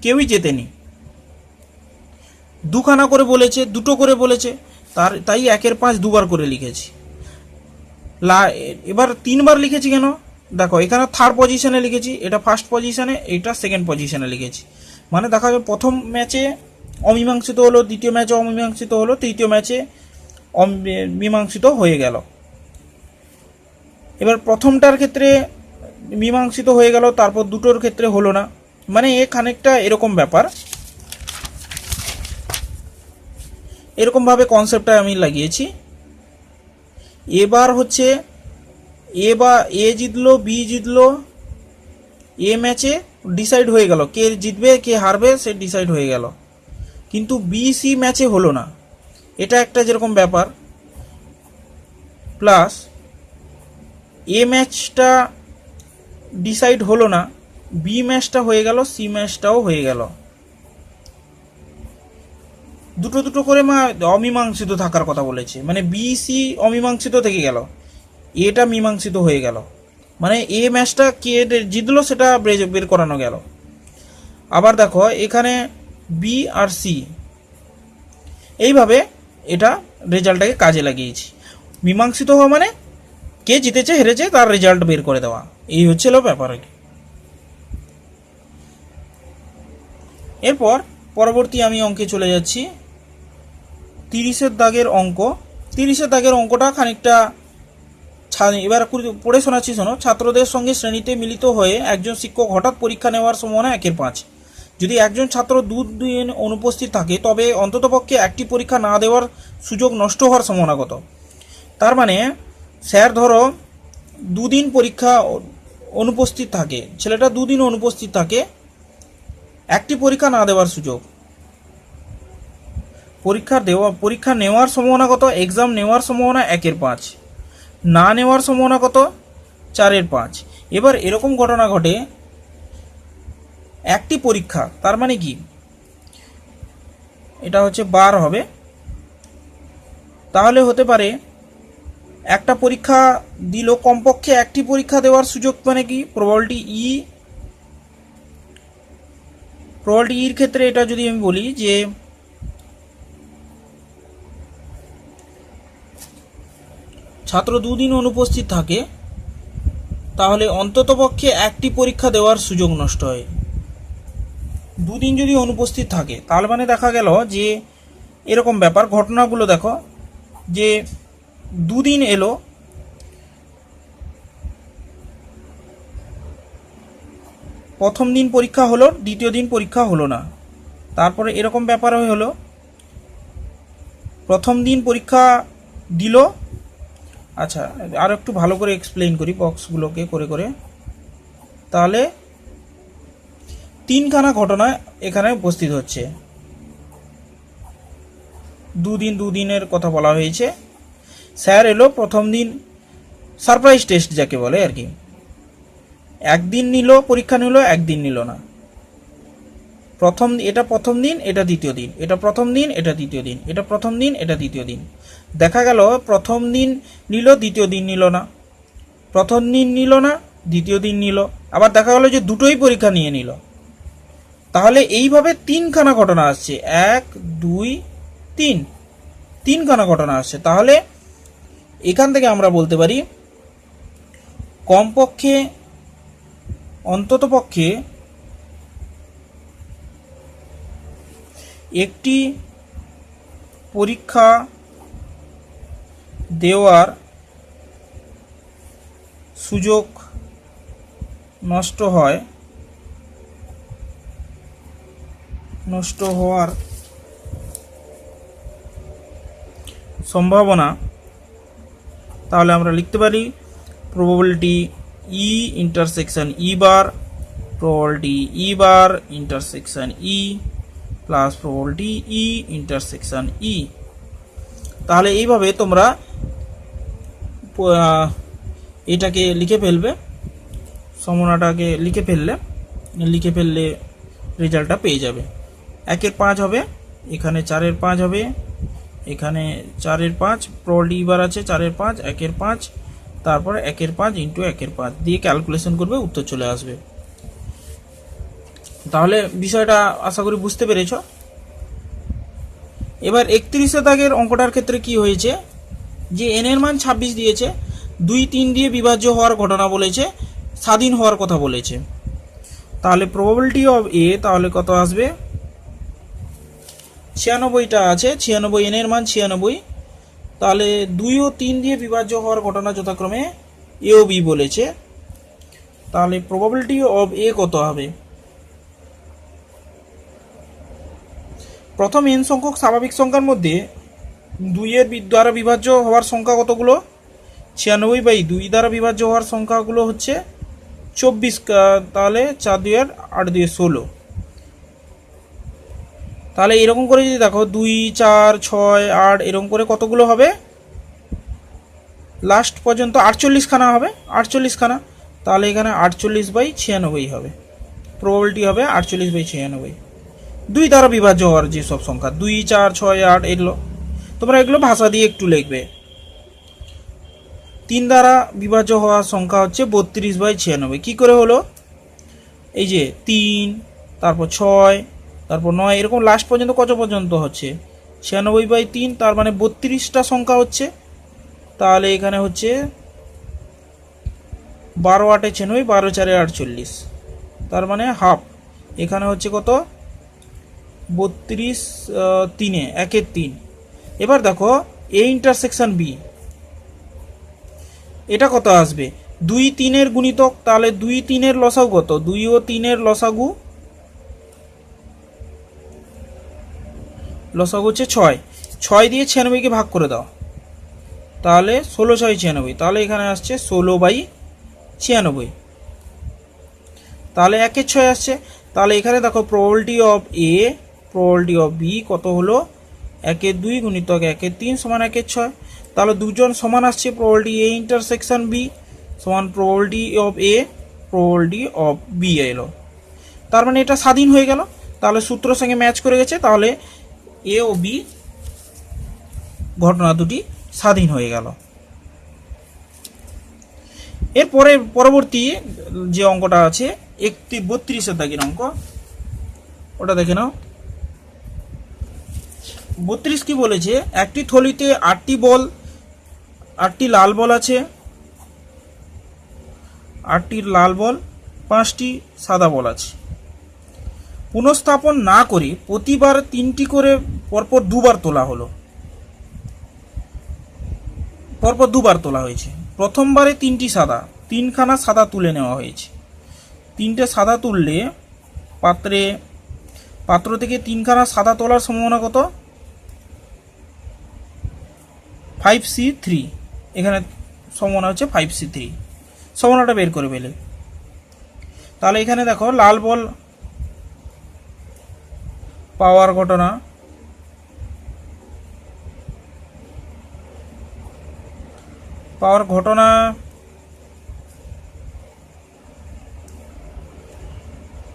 কেউই জেতেনি, দুখানা করে বলেছে, দুটো করে বলেছে, তাই 1-5 দুবার করে লিখেছি। এবার 3বার লিখেছি কেন, দেখো এখানে থার্ড পজিশনে লিখেছি, এটা ফার্স্ট পজিশনে, এটা সেকেন্ড পজিশনে লিখেছি। মানে দেখা যাবে প্রথম ম্যাচে অমীমাংসিত হলো, দ্বিতীয় ম্যাচে অমীমাংসিত হলো, তৃতীয় ম্যাচে মীমাংসিত হয়ে গেল। এবার প্রথমটার ক্ষেত্রে মীমাংসিত হয়ে গেল, তারপর দুটোর ক্ষেত্রে হলো না, মানে এ খানিকটা এরকম ব্যাপার। এরকমভাবে কনসেপ্টটা আমি লাগিয়েছি। এবার হচ্ছে এ জিতলো, বি জিতলো, এ ম্যাচে ডিসাইড হয়ে গেল, কে জিতবে কে হারবে সে ডিসাইড হয়ে গেল, কিন্তু বি সি ম্যাচে হলো না, এটা একটা যেরকম ব্যাপার। প্লাস এ ম্যাচটা ডিসাইড হলো না, বি ম্যাচটা হয়ে গেল, সি ম্যাচটাও হয়ে গেল, দুটো দুটো করে অমীমাংসিত থাকার কথা বলেছে, মানে বি সি অমীমাংসিত থেকে গেল, এটা মীমাংসিত হয়ে গেল, মানে এ ম্যাচটা কে জিতলো সেটা বের করানো গেল। আবার দেখো এখানে বি আর সি, এইভাবে এটা রেজাল্টটাকে কাজে লাগিয়েছি। মীমাংসিত হওয়া মানে কে জিতেছে হেরেছে তার রেজাল্ট বের করে দেওয়া, এই হচ্ছিল ব্যাপার। এরপর পরবর্তী আমি অঙ্কে চলে যাচ্ছি, 30-এর দাগের অঙ্ক। 30-এর দাগের অঙ্কটা খানিকটা এবার পড়ে শোনাচ্ছি, শোনো। ছাত্রদের সঙ্গে শ্রেণীতে মিলিত হয়ে একজন শিক্ষক হঠাৎ পরীক্ষা নেওয়ার সম্ভাবনা 1/5। যদি একজন ছাত্র দুদিন অনুপস্থিত থাকে তবে অন্ততপক্ষে একটি পরীক্ষা না দেওয়ার সুযোগ নষ্ট হওয়ার সম্ভাবনা কত? তার মানে স্যার ধরো দুদিন পরীক্ষা অনুপস্থিত থাকে, ছেলেটা দুদিন অনুপস্থিত থাকে, একটি পরীক্ষা না দেওয়ার সুযোগ। পরীক্ষা নেওয়ার সম্ভাবনা কত? এক্সাম নেওয়ার সম্ভাবনা 1/5, না নেওয়ার সম্ভাবনা কত? 4/5। এবার এরকম ঘটনা ঘটে, একটি পরীক্ষা, তার মানে কি এটা হচ্ছে বার হবে, তাহলে হতে পারে একটা পরীক্ষা দিল, কমপক্ষে একটি পরীক্ষা দেওয়ার সুযোগ, মানে কি প্রবাবিলিটি ইর ক্ষেত্রে এটা যদি আমি বলি যে ছাত্র দুদিন অনুপস্থিত থাকে তাহলে অন্ততপক্ষে একটি পরীক্ষা দেওয়ার সুযোগ নষ্ট হয়। দুদিন যদি অনুপস্থিত থাকে তাহলে মানে দেখা গেল যে এরকম ব্যাপার, ঘটনাগুলো দেখো যে দুদিন এলো, প্রথম দিন পরীক্ষা হলো, দ্বিতীয় দিন পরীক্ষা হলো না। তারপরে এরকম ব্যাপার হলো প্রথম দিন পরীক্ষা দিল। আচ্ছা, আর একটু ভালো করে এক্সপ্লেইন করি বক্সগুলোকে করে করে। তাহলে তিনখানা ঘটনা এখানে উপস্থিত হচ্ছে। দুদিনের কথা বলা হয়েছে। স্যার এলো প্রথম দিন, সারপ্রাইজ টেস্ট যাকে বলে আর কি, একদিন নিল পরীক্ষা, নিল একদিন নিল না। এটা প্রথম দিন, এটা দ্বিতীয় দিন, এটা প্রথম দিন, এটা দ্বিতীয় দিন, এটা প্রথম দিন, এটা দ্বিতীয় দিন। দেখা গেল প্রথম দিন নিল, দ্বিতীয় দিন নিল না, প্রথম দিন নিল না, দ্বিতীয় দিন নিল, আবার দেখা গেল যে দুটোই পরীক্ষা নিয়ে নিল। তাহলে এইভাবে তিনখানা ঘটনা আসছে, 1 2 3, তিনখানা ঘটনা আসছে। তাহলে এখান থেকে আমরা বলতে পারি কমপক্ষে অন্ততপক্ষে একটি পরীক্ষা দেওয়ার সুযোগ নষ্ট হওয়ার সম্ভাবনা, তাহলে আমরা লিখতে পারি প্রবাবিলিটি ই ইন্টারসেকশন ই বার, প্রবাবিলিটি ই বার ইন্টারসেকশন ই প্লাস প্রবাবিলিটি ই ইন্টারসেকশন ই। তাহলে এইভাবে তোমরা এটাকে লিখে ফেলবে, সম্ভাবনাটাকে লিখে ফেললে রেজাল্টটা পেয়ে যাবে। 1/5 হবে, এখানে 4/5 হবে, এখানে 4/5, প্রবাবিলিটি এবার আছে 4/5, 1/5, তারপরে 1/5 ইন্টু 1/5 দিয়ে ক্যালকুলেশন করবে, উত্তর চলে আসবে। তাহলে বিষয়টা আশা করি বুঝতে পেরেছ। এবার 31 দাগের অঙ্কটার ক্ষেত্রে কি হয়েছে যে n এর মান 26 দিয়েছে, 2 3 দিয়ে বিভাজ্য হওয়ার ঘটনা বলেছে, স্বাধীন হওয়ার কথা বলেছে। তাহলে প্রবাবিলিটি অফ এ তাহলে কত আসবে? 96টা আছে, 96, n এর মান 96। তাহলে 2 ও 3 দিয়ে বিভাজ্য হওয়ার ঘটনা যথাক্রমে এ ও বি বলেছে। তাহলে প্রবাবিলিটি অফ এ কত হবে? প্রথম n সংখ্যক স্বাভাবিক সংখ্যার মধ্যে 2 এর দ্বারা বিভাজ্য হওয়ার সংখ্যা কতগুলো? 96/2 দ্বারা বিভাজ্য হওয়ার সংখ্যাগুলো হচ্ছে 24। তাহলে 4 2 8 2 16। তাহলে এরকম করে যদি দেখো 2 4 6 8 এরকম করে কতগুলো হবে? লাস্ট পর্যন্ত 48 খানা হবে, 48 খানা। তাহলে এখানে 48/96 হবে, প্রবাবিলিটি হবে 48/96। 2 দ্বারা বিভাজ্য হওয়ার যে সব সংখ্যা 2 4 6 8 এগুলো তোমরা এগুলো ভাষা দিয়ে একটু লিখবে। 3 দ্বারা বিভাজ্য হওয়ার সংখ্যা হচ্ছে 32/96। কি করে হলো? এই যে 3, তারপর 6, তারপর 9, এরকম লাস্ট পর্যন্ত কত পর্যন্ত হচ্ছে? 96/3, তার মানে 32টা সংখ্যা হচ্ছে। তাহলে এখানে হচ্ছে 12 8 96, 12 4 48, তার মানে হাফ। এখানে হচ্ছে কত? 32 3 1 3। এবার দেখো এ ইন্টারসেকশন বি, এটা কত আসবে 2 3-এর গুণিতক, তাহলে 2 3-এর লসাগু কত 2 ও 3-এর লসাগু হচ্ছে 6, 6 দিয়ে 96কে ভাগ করে দাও, তাহলে 16 6 96, তাহলে এখানে আসছে 16/96, তাহলে 1-এর 6 আসছে। তাহলে এখানে দেখো probability of A probability of B কত হলো 1-এর 2 গুণিতক 1-এর 3 সমান 1-এর 6, তাহলে দুজন সমান আসছে প্রবাবিলিটি এ ইন্টারসেকশন বি সমান probability of A probability of B এলো। তার মানে এটা স্বাধীন হয়ে গেল, তাহলে সূত্রের সঙ্গে ম্যাচ করে গেছে, তাহলে এ ও বি ঘটনা দুটি স্বাধীন হয়ে গেল। এরপরে পরবর্তী যে অঙ্কটা আছে 32-এর দাগের অঙ্ক, ওটা দেখে নাও। 32 কি বলেছে, একটি থলিতে 8টি বল, 8টি লাল বল আছে, 8টি লাল বল 5টি সাদা বল আছে। পুনঃস্থাপন না করে প্রতিবার 3টি করে পরপর দুবার তোলা হলো, পরপর দুবার তোলা হয়েছে। প্রথমবারে 3টি সাদা, 3খানা সাদা তুলে নেওয়া হয়েছে। 3টে সাদা তুললে পাত্র থেকে 3খানা সাদা তোলার সম্ভাবনা কত 5c3, এখানে সম্ভাবনা হচ্ছে 5c3, সম্ভাবনাটা বের করে ফেলে। তাহলে এখানে দেখো লাল বল পাওয়ার ঘটনা,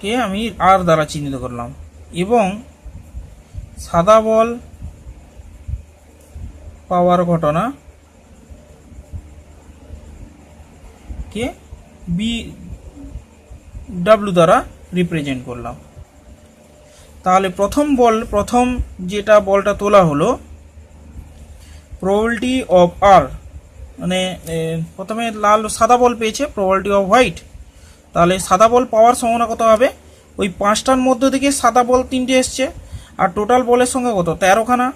কে আমি আর দ্বারা চিহ্নিত করলাম, এবং সাদা বল পাওয়ার ঘটনা কে বি ডাব্লিউ দ্বারা রিপ্রেজেন্ট করলাম। তাহলে প্রথম যেটা বলটা তোলা হলো প্রবাবিলিটি অফ আর, মানে প্রথমে সাদা বল পেয়েছে প্রবাবিলিটি অফ হোয়াইট, তাহলে সাদা বল পাওয়ার সম্ভাবনা কত হবে, ওই 5টার মধ্য থেকে সাদা বল 3টে এসছে, আর টোটাল বলের সংখ্যা কত 13খানা,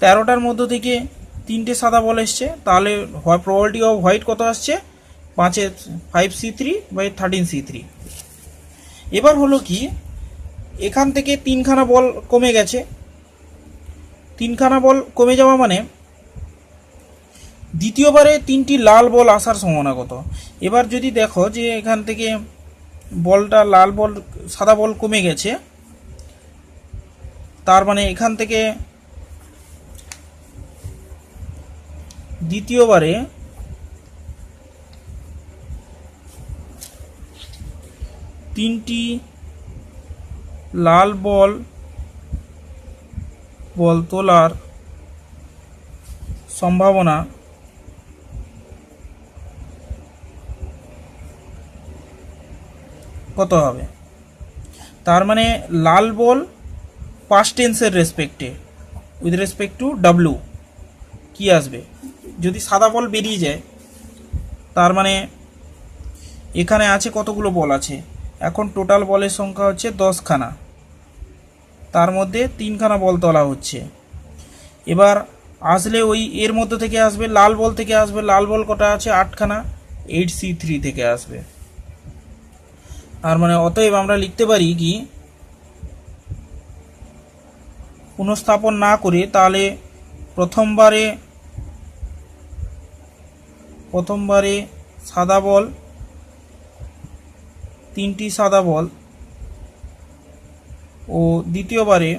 13টার মধ্য থেকে 3টে সাদা বল এসছে, তাহলে প্রবাবিলিটি অফ হোয়াইট কত আসছে 5c3/13c3। এবার হলো কি, এখান থেকে 3খানা বল কমে গেছে, 3খানা বল কমে যাওয়া মানে দ্বিতীয়বারে 3টি লাল বল আসার সম্ভাবনা কত। এবার যদি দেখো যে এখান থেকে বলটা লাল বল সাদা বল কমে গেছে, তার মানে এখান থেকে দ্বিতীয়বারে 3টি লাল বল তোলার সম্ভাবনা কত হবে, তার মানে লাল বল পাস্ট টেন্সের রেসপেক্টে উইথ রেসপেক্ট টু ডাব্লু কি আসবে, যদি সাদা বল বেরিয়ে যায়, তার মানে এখানে আছে কতগুলো বল আছে, এখন টোটাল বলের সংখ্যা হচ্ছে 10খানা, তার মধ্যে 3খানা বল তোলা হচ্ছে। এবার আসলে ওই এর মধ্যে থেকে আসবে লাল বল থেকে আসবে, লাল বল কটা আছে 8খানা, 8c3 থেকে আসবে। তার মানে অতএব আমরা লিখতে পারি কি, পুনঃস্থাপন না করে তাহলে প্রথমবারে সাদা বল 3টি সাদা বল ও দ্বিতীয়বারে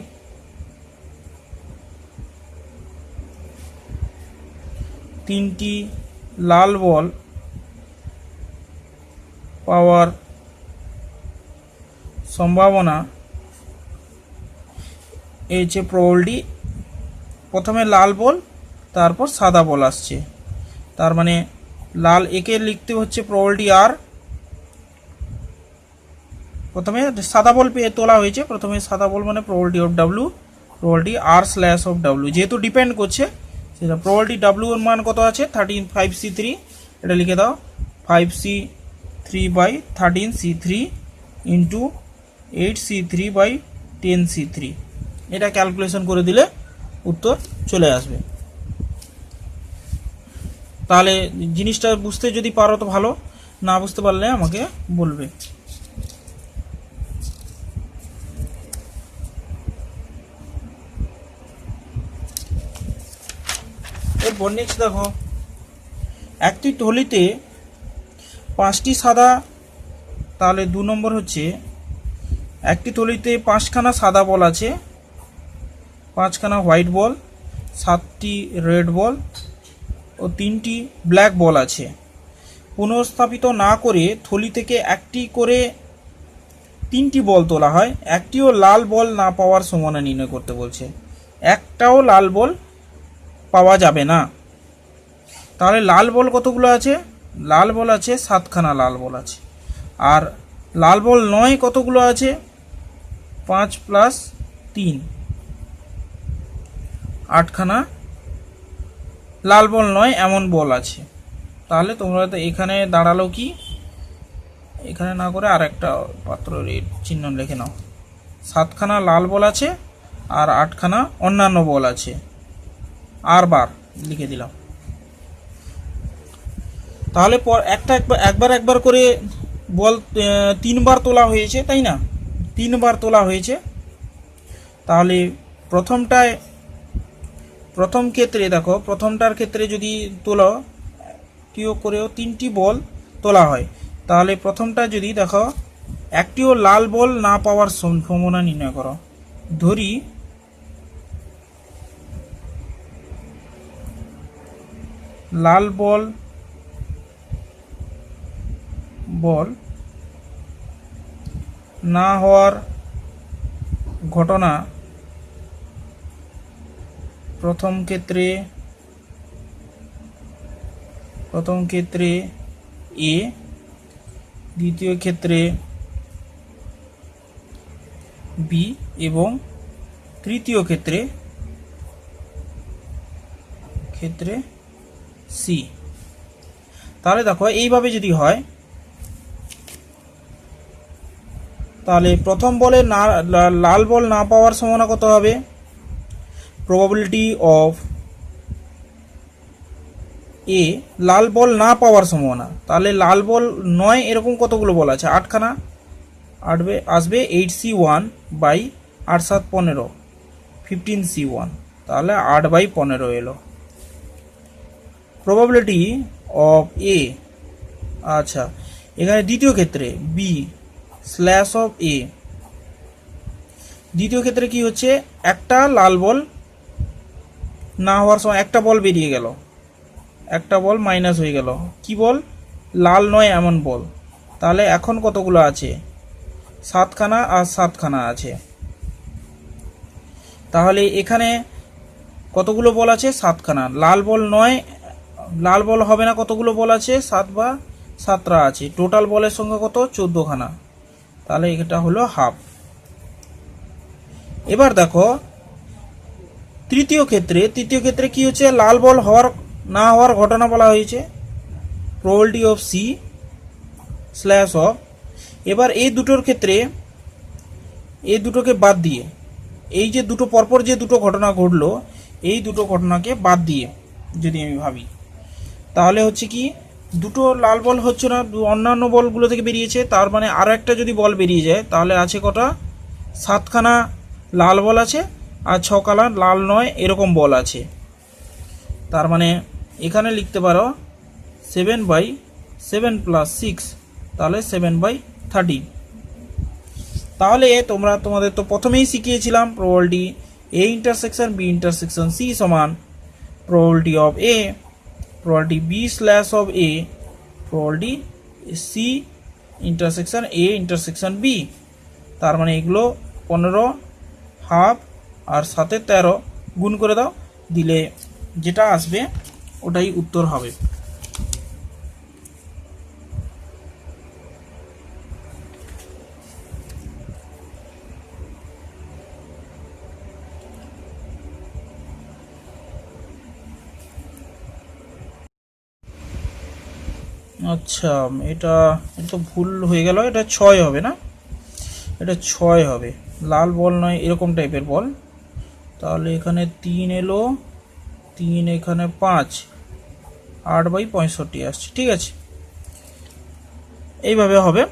3টি লাল বল পাওয়ার সম্ভাবনা এই যে প্রবাবিলিটি, প্রথমে লাল বল তারপর সাদা বল আসছে, তার মানে লাল একে লিখতে হচ্ছে প্রবাবিলিটি আর, প্রথমে সাদা বল পেয়ে তোলা হয়েছে, প্রথমে সাদা বল মানে probability of W, probability R slash of W, যেহেতু ডিপেন্ড করছে সেটা প্রবাবিলিটি ডাব্লু এর মান কত আছে 5c3, এটা লিখে দাও 5c3/13c3 ইন্টু 8c3/10c3, এটা ক্যালকুলেশন করে দিলে উত্তর চলে আসবে। তাহলে জিনিসটা বুঝতে যদি পারো তো ভালো, না বুঝতে পারলে আমাকে বলবে। এরপর নেক্সট দেখো, একটি থলিতে 5টি সাদা, তাহলে 2 নম্বর হচ্ছে একটি থলিতে 5খানা সাদা বল আছে, 5খানা হোয়াইট বল, 7টি রেড বল ও 3টি ব্ল্যাক বল আছে। পুনঃস্থাপিত না করে থলি থেকে একটি করে 3টি বল তোলা হয়। একটিও লাল বল না পাওয়ার সম্ভাবনা নির্ণয় করতে বলছে। একটাও লাল বল পাওয়া যাবে না। তাহলে লাল বল কতগুলো আছে? লাল বল আছে 7খানা লাল বল আছে। আর লাল বল নয় কতগুলো আছে? 5 + 3, 8খানা লাল বল নয় এমন বল আছে। তাহলে তোমরা তো এখানে দাঁড়ালো কি, এখানে না করে আর একটা পাত্রের চিহ্ন লিখে নাও। 7খানা লাল বল আছে আর 8খানা অন্যান্য বল আছে, আর বার লিখে দিলাম। তাহলে একবার করে বল 3বার তোলা হয়েছে, তাই না? 3বার তোলা হয়েছে। তাহলে প্রথম ক্ষেত্রে দেখো, প্রথমটার ক্ষেত্রে যদি তোলো টিও করেও 3টি বল তোলা হয়, তাহলে প্রথমটা যদি দেখো একটিও লাল বল না পাওয়ার সম্ভাবনা নির্ণয় করো। ধরি লাল বল না হওয়ার ঘটনা প্রথম ক্ষেত্রে এ, দ্বিতীয় ক্ষেত্রে বি এবং তৃতীয় ক্ষেত্রে সি। তাহলে দেখো এইভাবে যদি হয়, তাহলে প্রথম বলে লাল বল না পাওয়ার সম্ভাবনা কত হবে? প্রবাবিলিটি অফ এ, লাল বল না পাওয়ার সম্ভাবনা। তাহলে লাল বল নয় এরকম কতগুলো বল আছে? 8খানা আসবে 8C1 বাই 8 7 15, 15C1, তাহলে 8/15 এলো প্রবাবিলিটি অফ এ। আচ্ছা, এখানে দ্বিতীয় ক্ষেত্রে বি স্ল্যাশ অফ এ, দ্বিতীয় ক্ষেত্রে কি হচ্ছে? একটা লাল বল না হওয়ার সময় একটা বল বেরিয়ে গেল, একটা বল মাইনাস হয়ে গেল। কি বল? লাল নয় এমন বল। তাহলে এখন কতগুলো আছে? 7খানা আর 7খানা আছে। তাহলে এখানে কতগুলো বল আছে? 7খানা। লাল বল নয়, লাল বল হবে না, কতগুলো বল আছে? 7 বা 7টা আছে। টোটাল বলের সংখ্যা কত? 14খানা। তাহলে এটা হলো হাফ। এবার দেখো তৃতীয় ক্ষেত্রে কি হচ্ছে? লাল বল না হওয়ার ঘটনা বলা হয়েছে, probability of C slash of. এবার এই দুটোর ক্ষেত্রে এই দুটোকে বাদ দিয়ে, এই যে দুটো পরপর যে দুটো ঘটনা ঘটলো, এই দুটো ঘটনাকে বাদ দিয়ে যদি আমি ভাবি, তাহলে হচ্ছে কি দুটো লাল বল হচ্ছে না, অন্যান্য বলগুলো থেকে বেরিয়েছে। তার মানে আরও একটা যদি বল বেরিয়ে যায়, তাহলে আছে কটা? 7খানা লাল বল আছে আর 6খানা লাল নয় এরকম বল আছে। তার মানে এখানে লিখতে পারো 7/7 + 6, তাহলে 7/13। তাহলে তোমাদের তো প্রথমেই শিখিয়েছিলাম probability A intersection B intersection C সমান probability of A, probability B slash of A, probability C intersection A intersection B. তার মানে এগুলো 15, হাফ আর 7 13 গুণ করে দাও, দিলে যেটা আসবে ওটাই উত্তর হবে। আচ্ছা, এটা তো ভুল হয়ে গেল, এটা 6 হবে না, এটা 6 হবে। লাল বল নয় এরকম টাইপের বল। তাহলে এখানে 3 এলো, 3 এখানে 5 8/65 আসছে। ঠিক আছে, এইভাবে হবে।